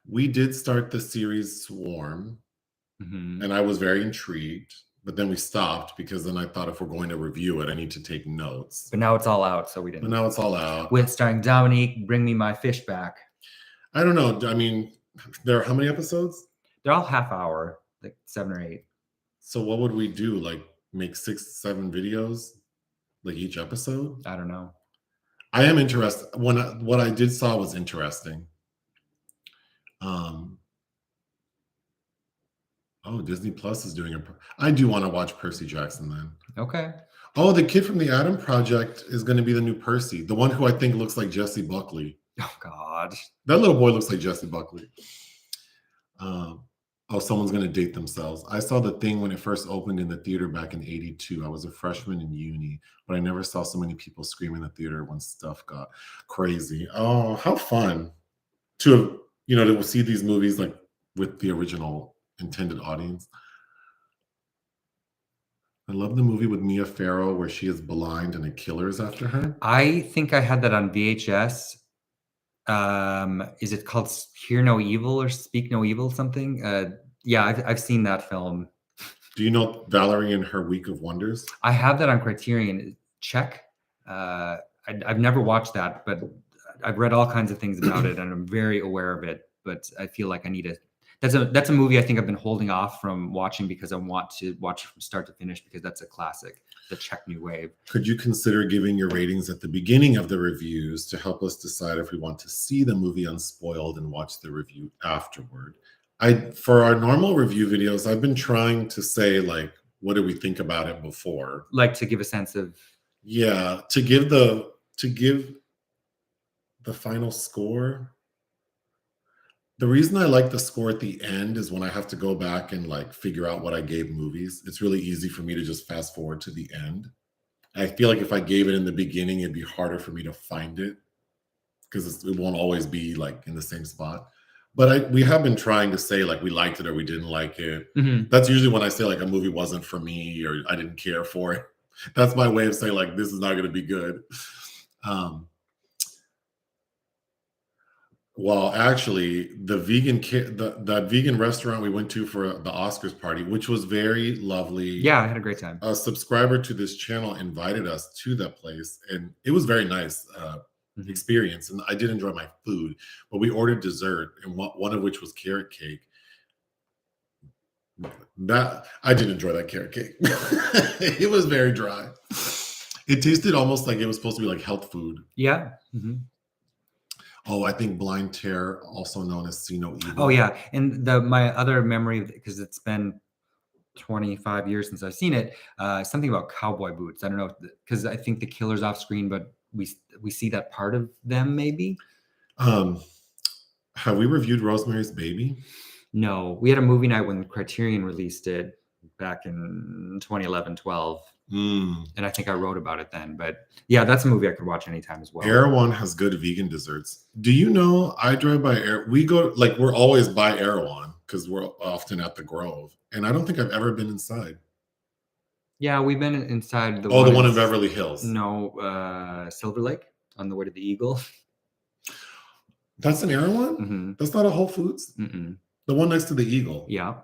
We did start the series Swarm, and I was very intrigued, but then we stopped because then I thought if we're going to review it, I need to take notes. But now it's all out, so we didn't. But now it's all out. With starring Dominique, Bring Me My Fish Back. I don't know. I mean, there are how many episodes? They're all half hour, like 7 or 8. So what would we do? Like make 6, 7 videos, like each episode? I don't know. I am interested. What I did saw was interesting. Disney Plus is doing I do want to watch Percy Jackson then. Okay. Oh, the kid from the Adam Project is going to be the new Percy, the one who I think looks like Jesse Buckley. Oh God, that little boy looks like Jesse Buckley. Someone's going to date themselves. I saw The Thing when it first opened in the theater back in '82. I was a freshman in uni, but I never saw so many people scream in the theater when stuff got crazy. Oh, how fun to see these movies like with the original intended audience. I love the movie with Mia Farrow where she is blind and a killer is after her. I think I had that on VHS. Is it called Hear No Evil or Speak No Evil something? Yeah, I've seen that film. Do you know Valerie and Her Week of Wonders? I have that on Criterion. Check. I've never watched that, but I've read all kinds of things about it, and I'm very aware of it. But I feel like I need to. That's a movie I think I've been holding off from watching because I want to watch it from start to finish because that's a classic, the Czech New Wave. Could you consider giving your ratings at the beginning of the reviews to help us decide if we want to see the movie unspoiled and watch the review afterward? For our normal review videos, I've been trying to say, like, what do we think about it before? Like to give a sense of, yeah, to give the final score. The reason I like the score at the end is when I have to go back and like figure out what I gave movies. It's really easy for me to just fast forward to the end. I feel like if I gave it in the beginning, it'd be harder for me to find it because it won't always be like in the same spot. But we have been trying to say like we liked it or we didn't like it. Mhm. That's usually when I say like a movie wasn't for me or I didn't care for it. That's my way of saying like this is not going to be good. Well, actually, the that vegan restaurant we went to for the Oscars party, which was very lovely. Yeah, I had a great time. A subscriber to this channel invited us to that place, and it was very nice experience. And I did enjoy my food, but we ordered dessert, and one of which was carrot cake. That I did enjoy that carrot cake. It was very dry. It tasted almost like it was supposed to be like health food. Yeah. Mm-hmm. Oh, I think Blind Terror, also known as See No Evil. Oh yeah, and my other memory, because it's been 25 years since I've seen it, something about cowboy boots. I don't know, because I think the killer's off screen, but we see that part of them maybe. Have we reviewed Rosemary's Baby? No, we had a movie night when Criterion released it back in 2011-12. And I think I wrote about it then, but yeah, that's a movie I could watch anytime as well. Erewhon has good vegan desserts. Do you know I drive by we're always by Erewhon because we're often at the Grove, and I don't think I've ever been inside. Yeah, we've been inside the one in Beverly Hills. No, Silver Lake on the way to the Eagle. That's an Erewhon? Mm-hmm. That's not a Whole Foods? Mm-mm. The one next to the Eagle? Yeah.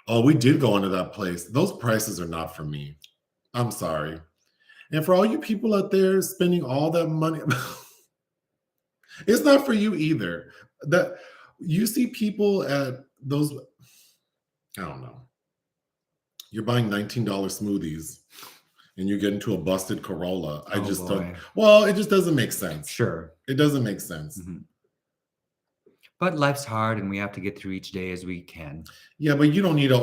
Oh, we did go into that place. Those prices are not for me. I'm sorry. And for all you people out there spending all that money, it's not for you either. That you see people at those, I don't know. You're buying $19 smoothies and you get into a busted Corolla. It just doesn't make sense. Sure. It doesn't make sense. Mm-hmm. But life's hard and we have to get through each day as we can. Yeah, but you don't need a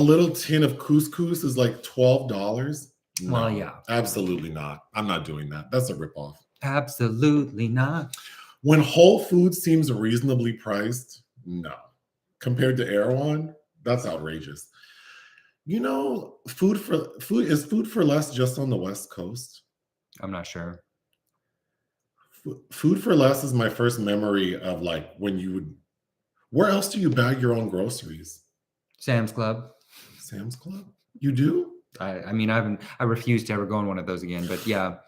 little tin of couscous is like $12. No, well, yeah. Absolutely not. I'm not doing that. That's a ripoff. Absolutely not. When Whole Foods seems reasonably priced, no. Compared to Erewhon, that's outrageous. You know, food for less just on the West Coast? I'm not sure. Food for less is my first memory of like where else do you bag your own groceries? Sam's Club. Sam's Club? You do? I mean, I refuse to ever go in one of those again, but yeah.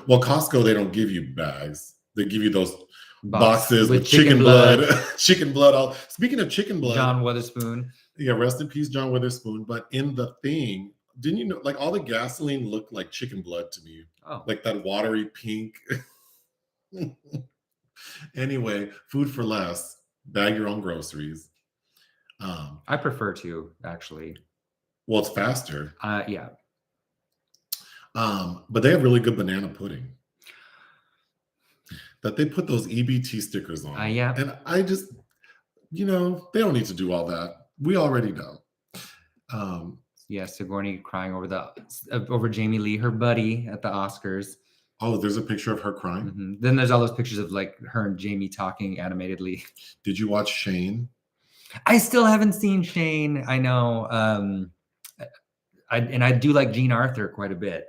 Well, Costco, they don't give you bags. They give you those boxes with chicken blood. Chicken blood. Speaking of chicken blood. John Witherspoon. Yeah, rest in peace, John Witherspoon. But in the thing, didn't you know, like all the gasoline looked like chicken blood to me. Oh. Like that watery pink. Anyway, food for less. Bag your own groceries. I prefer to, actually. Well, it's faster. Yeah. But they have really good banana pudding. That they put those EBT stickers on. Yeah. And I just, they don't need to do all that. We already know. Yeah, Sigourney crying over Jamie Lee, her buddy at the Oscars. Oh, there's a picture of her crying? Mm-hmm. Then there's all those pictures of like her and Jamie talking animatedly. Did you watch Shane? I still haven't seen Shane. I know. I do like Jean Arthur quite a bit.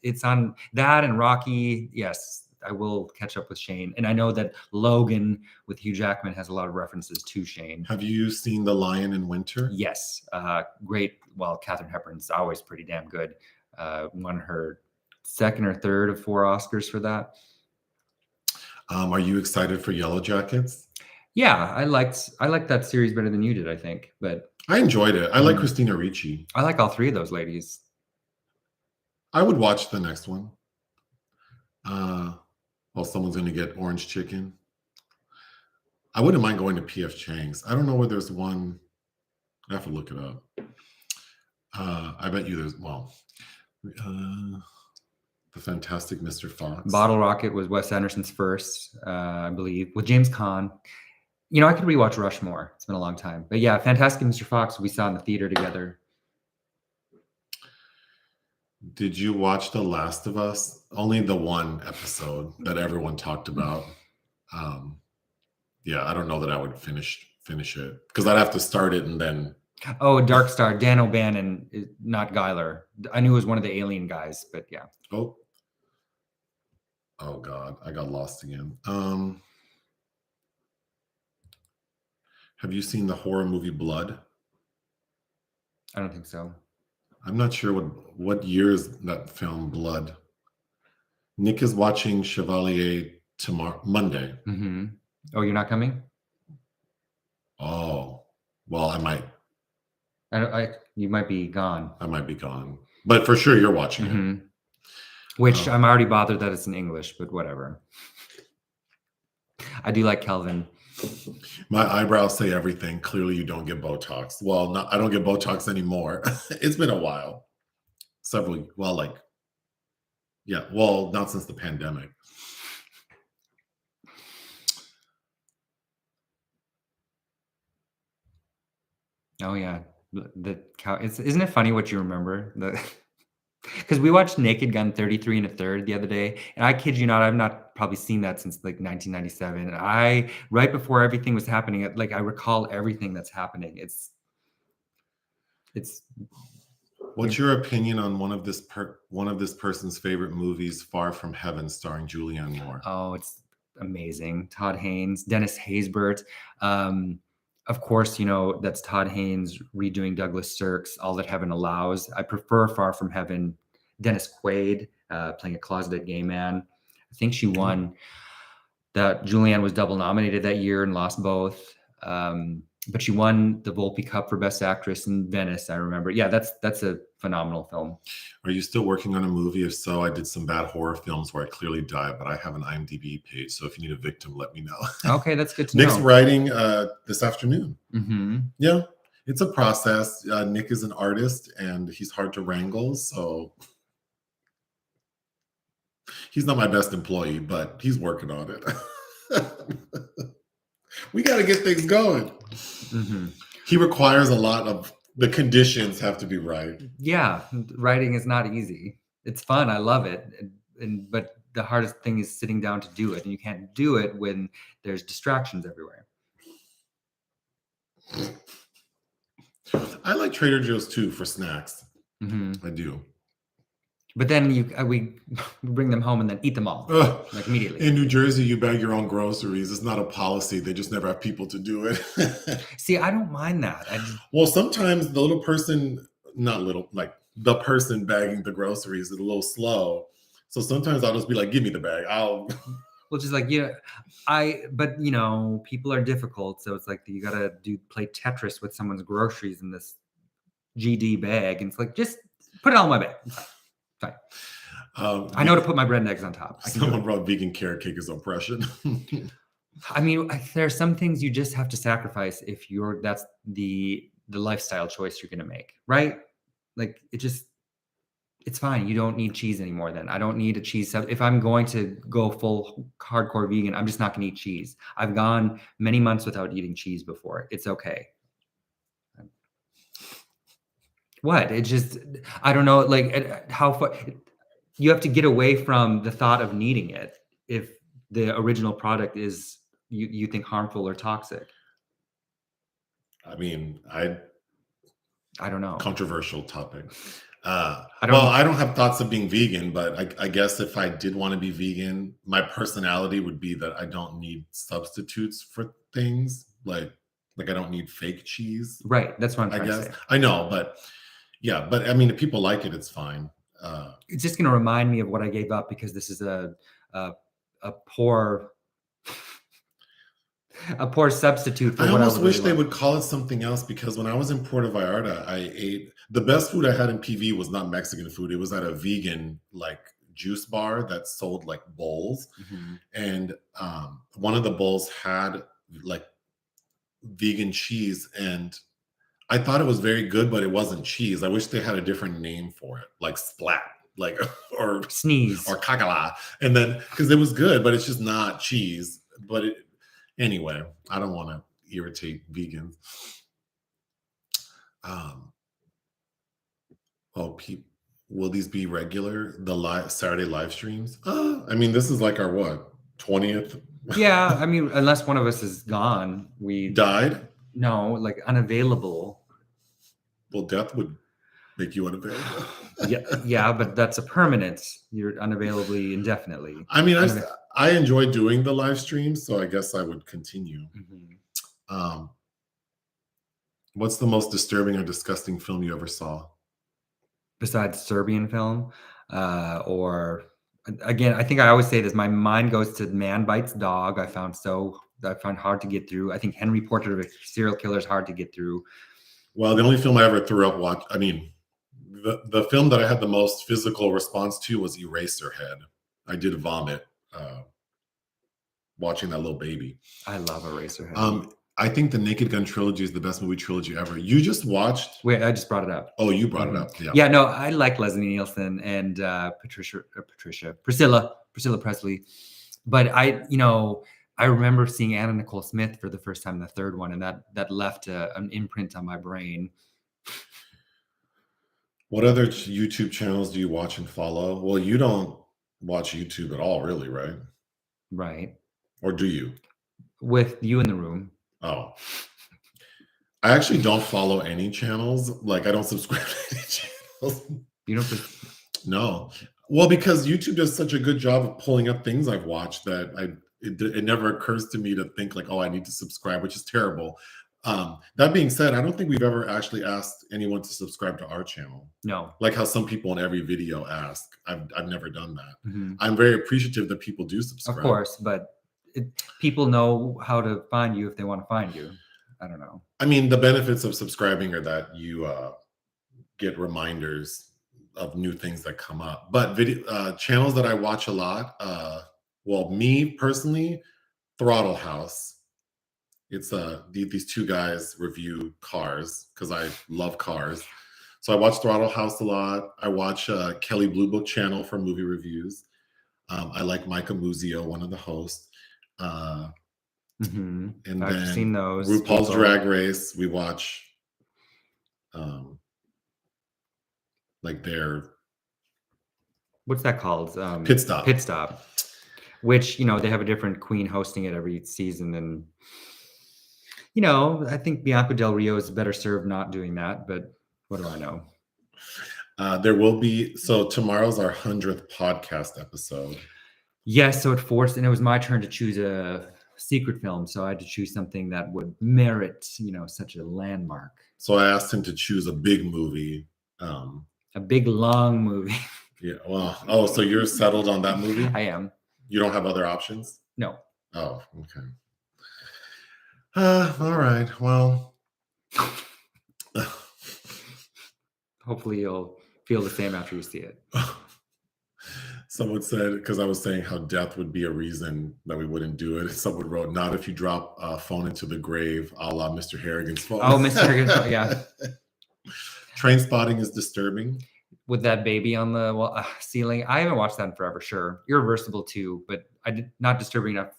It's on that and Rocky. Yes, I will catch up with Shane. And I know that Logan with Hugh Jackman has a lot of references to Shane. Have you seen The Lion in Winter? Yes. Great. Well, Katharine Hepburn's always pretty damn good. Won her second or third of 4 Oscars for that. Are you excited for Yellow Jackets? Yeah, I liked that series better than you did, I think. But I enjoyed it. I like Christina Ricci. I like all 3 of those ladies. I would watch the next one. Well, someone's going to get orange chicken. I wouldn't mind going to P.F. Chang's. I don't know where there's one. I have to look it up. I bet you there's, well, the Fantastic Mr. Fox. Bottle Rocket was Wes Anderson's first, I believe, with James Caan. You know, I could rewatch Rushmore. It's been a long time. But yeah, Fantastic Mr. Fox, we saw in the theater together. Did you watch The Last of Us? Only the one episode that everyone talked about. Yeah, I don't know that I would finish it because I'd have to start it and then. Oh, Dark Star, Dan O'Bannon, not Guyler. I knew it was one of the alien guys, but yeah. Oh God, I got lost again. Have you seen the horror movie Blood? I don't think so. I'm not sure what year is that film, Blood. Nick is watching Chevalier tomorrow, Monday. Mm-hmm. Oh, you're not coming? Oh, well, I might. You might be gone. I might be gone, but for sure you're watching it. Which I'm already bothered that it's in English, but whatever. I do like Kelvin. My eyebrows say everything. Clearly, you don't get Botox. Well, I don't get Botox anymore. It's been a while. Not since the pandemic. Oh yeah, the cow. Isn't it funny what you remember? Because we watched Naked Gun 33 and a Third the other day, and I kid you not, I've not probably seen that since like 1997. And right before everything was happening, I recall everything that's happening. It's. What's your opinion on one of this person's favorite movies, Far From Heaven, starring Julianne Moore? Oh, it's amazing. Todd Haynes, Dennis Haysbert. Of course, you know, that's Todd Haynes redoing Douglas Sirk's All That Heaven Allows. I prefer Far From Heaven. Dennis Quaid playing a closeted gay man. I think she won. That Julianne was double nominated that year and lost both. But she won the Volpe Cup for Best Actress in Venice, I remember. Yeah, that's a phenomenal film. Are you still working on a movie? If so, I did some bad horror films where I clearly died, but I have an IMDb page. So if you need a victim, let me know. Okay, that's good to know. Nick's writing this afternoon. Mm-hmm. Yeah, it's a process. Nick is an artist and he's hard to wrangle. So he's not my best employee, but he's working on it. We got to get things going. Mm-hmm. He requires a lot of the conditions have to be right. Yeah, writing is not easy. It's fun. I love it. But the hardest thing is sitting down to do it. And you can't do it when there's distractions everywhere. I like Trader Joe's too for snacks. Mm-hmm. I do. But then we bring them home and then eat them all like immediately. In New Jersey, you bag your own groceries. It's not a policy. They just never have people to do it. See, I don't mind that. Well, sometimes the little person, the person bagging the groceries is a little slow. So sometimes I'll just be like, give me the bag. Well, just like, but you know, people are difficult. So it's like, you got to play Tetris with someone's groceries in this GD bag. And it's like, just put it all in my bag. Fine. I know to put my bread and eggs on top. Someone brought vegan carrot cake as oppression. I mean, there are some things you just have to sacrifice if that's the lifestyle choice you're going to make, right? Like it's fine. You don't need cheese anymore then. I don't need a cheese. If I'm going to go full hardcore vegan, I'm just not going to eat cheese. I've gone many months without eating cheese before. It's okay. What? It just, I don't know, like how far you have to get away from the thought of needing it if the original product is you think harmful or toxic. I mean, I don't know. Controversial topic. I don't have thoughts of being vegan, but I guess if I did want to be vegan, my personality would be that I don't need substitutes for things. Like I don't need fake cheese. Right. That's what I'm trying to say. I know, but yeah, but I mean, if people like it, it's fine. It's just going to remind me of what I gave up because this is a poor substitute for what I almost wish really they would call it something else, because when I was in Puerto Vallarta, I ate the best food I had in PV was not Mexican food. It was at a vegan juice bar that sold like bowls, Mhm. and one of the bowls had like vegan cheese, and I thought it was very good, but it wasn't cheese. I wish they had a different name for it, like splat, like or Sneeze. kakala, and then because it was good, but it's just not cheese. But anyway, I don't want to irritate vegans. Oh, will these be regular? The Saturday live streams? I mean, this is like our what 20th Yeah, I mean, unless one of us is gone, we died. no, like unavailable. Well, death would make you unavailable. Yeah, but that's a permanent. You're unavailably indefinitely. I mean, I enjoy doing the live streams, so I guess I would continue. Mhm. What's the most disturbing or disgusting film you ever saw? Besides Serbian film, or again, I think I always say this. My mind goes to Man Bites Dog. I found hard to get through. I think Henry Portrait of a Serial Killer is hard to get through. Well, the only film I ever threw up watch. I mean, the film that I had the most physical response to was Eraserhead. I did vomit watching that little baby. I love Eraserhead. I think the Naked Gun trilogy is the best movie trilogy ever. You just watched? Wait, I just brought it up. Oh, you brought it up. Yeah. Yeah, no, I like Leslie Nielsen and Priscilla Presley. But I remember seeing Anna Nicole Smith for the first time in the third one, and that left an imprint on my brain. What other YouTube channels do you watch and follow? Well, you don't watch YouTube at all, really, right? Right. Or do you? With you in the room. Oh. I actually don't follow any channels. Like, I don't subscribe to any channels. You don't? No. Well, because YouTube does such a good job of pulling up things I've watched that it never occurs to me to think like, oh, I need to subscribe, which is terrible. That being said, I don't think we've ever actually asked anyone to subscribe to our channel. No. Like how some people in every video ask. I've never done that. Mm-hmm. I'm very appreciative that people do subscribe. Of course, but people know how to find you if they want to find you. I don't know. I mean, the benefits of subscribing are that you get reminders of new things that come up. But channels that I watch a lot, well, me personally, Throttle House. It's these two guys review cars because I love cars. So I watch Throttle House a lot. I watch Kelly Blue Book channel for movie reviews. I like Micah Muzio, one of the hosts. Mm-hmm. And I've then seen those. RuPaul's Drag Race. We watch like their what's that called? Pit Stop. Pit Stop. Which, they have a different queen hosting it every season. And, I think Bianca Del Rio is better served not doing that. But what do I know? There will be. So tomorrow's our 100th podcast episode. Yes. So it was my turn to choose a secret film. So I had to choose something that would merit, such a landmark. So I asked him to choose a big movie. A big, long movie. Yeah. Well, oh, so you're settled on that movie? I am. You don't have other options? No. Oh, okay. All right. Well, hopefully you'll feel the same after you see it. Someone said, because I was saying how death would be a reason that we wouldn't do it. Someone wrote, not if you drop a phone into the grave, a la Mr. Harrigan's phone. Oh, Mr. Harrigan's phone, yeah. Trainspotting is disturbing. With that baby on the ceiling. I haven't watched that in forever, sure. Irreversible too, but not disturbing enough.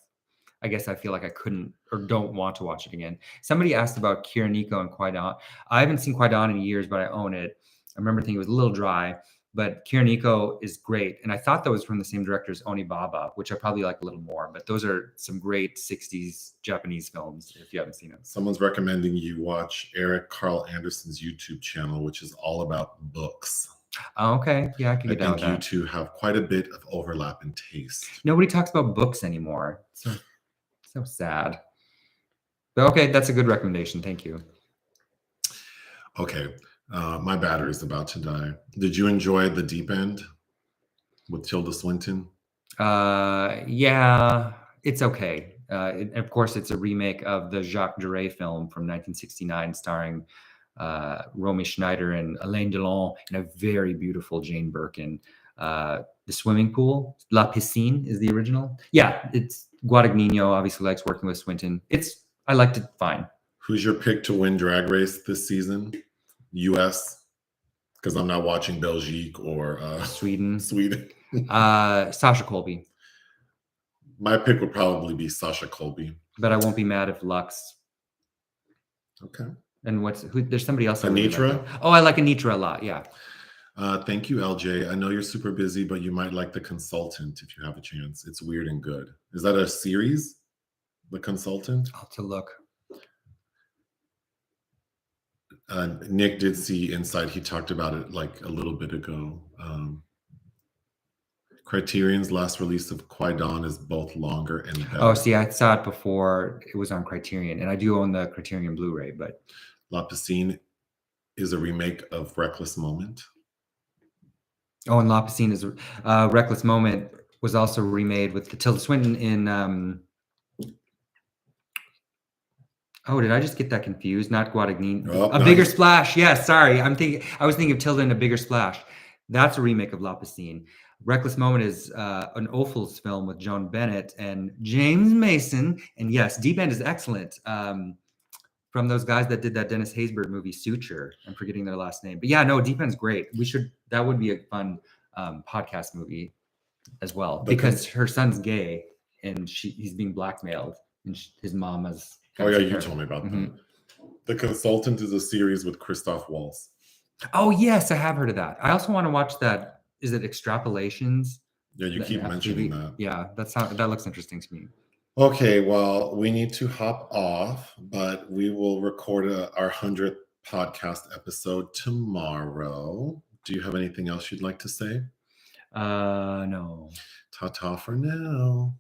I guess I feel like I couldn't or don't want to watch it again. Somebody asked about Kiriko and Qui-Gon. I haven't seen Qui-Gon in years, but I own it. I remember thinking it was a little dry, but Kiriko is great. And I thought that was from the same director as Onibaba, which I probably like a little more, but those are some great 60s Japanese films if you haven't seen them. Someone's recommending you watch Eric Carl Anderson's YouTube channel, which is all about books. Oh, okay. Yeah, I can get down with that. I think you two have quite a bit of overlap in taste. Nobody talks about books anymore. So sad. But okay, that's a good recommendation. Thank you. Okay. My battery is about to die. Did you enjoy The Deep End with Tilda Swinton? Yeah, it's okay. Of course, it's a remake of the Jacques Deray film from 1969 starring Romy Schneider and Alain Delon and a very beautiful Jane Birkin. The swimming pool, La Piscine is the original. Yeah, it's Guadagnino obviously likes working with Swinton. I liked it fine. Who's your pick to win Drag Race this season? U.S. Because I'm not watching Belgique or Sweden. Sasha Colby. My pick would probably be Sasha Colby. But I won't be mad if Lux. Okay. And there's somebody else. Anitra? Really like. Oh, I like Anitra a lot. Yeah. Thank you, LJ. I know you're super busy, but you might like The Consultant if you have a chance. It's weird and good. Is that a series? The Consultant? I'll have to look. Nick did see Inside. He talked about it like a little bit ago. Criterion's last release of Qui-Gon is both longer and better. Oh, see, I saw it before it was on Criterion, and I do own the Criterion Blu-ray, but La Piscine is a remake of Reckless Moment. Oh, and La Piscine is Reckless Moment was also remade with Tilda Swinton in oh, did I just get that confused? Not Guadagnino. Oh, a Bigger Splash. Yes, sorry. I was thinking of Tilda in A Bigger Splash. That's a remake of La Piscine. Reckless Moment is an Ophuls film with Joan Bennett and James Mason. And yes, Deep End is excellent. From those guys that did that Dennis Haysbert movie, Suture. I'm forgetting their last name. But yeah, no, Deep End's great. That would be a fun podcast movie as well. Because her son's gay and he's being blackmailed. And his mom is... Oh yeah, you told me about that. The Consultant is a series with Christoph Waltz. Oh yes, I have heard of that. I also want to watch that. Is it Extrapolations? Yeah, you keep mentioning that. Yeah, that looks interesting to me. Okay, well, we need to hop off, but we will record our 100th podcast episode tomorrow. Do you have anything else you'd like to say? No. Ta-ta for now.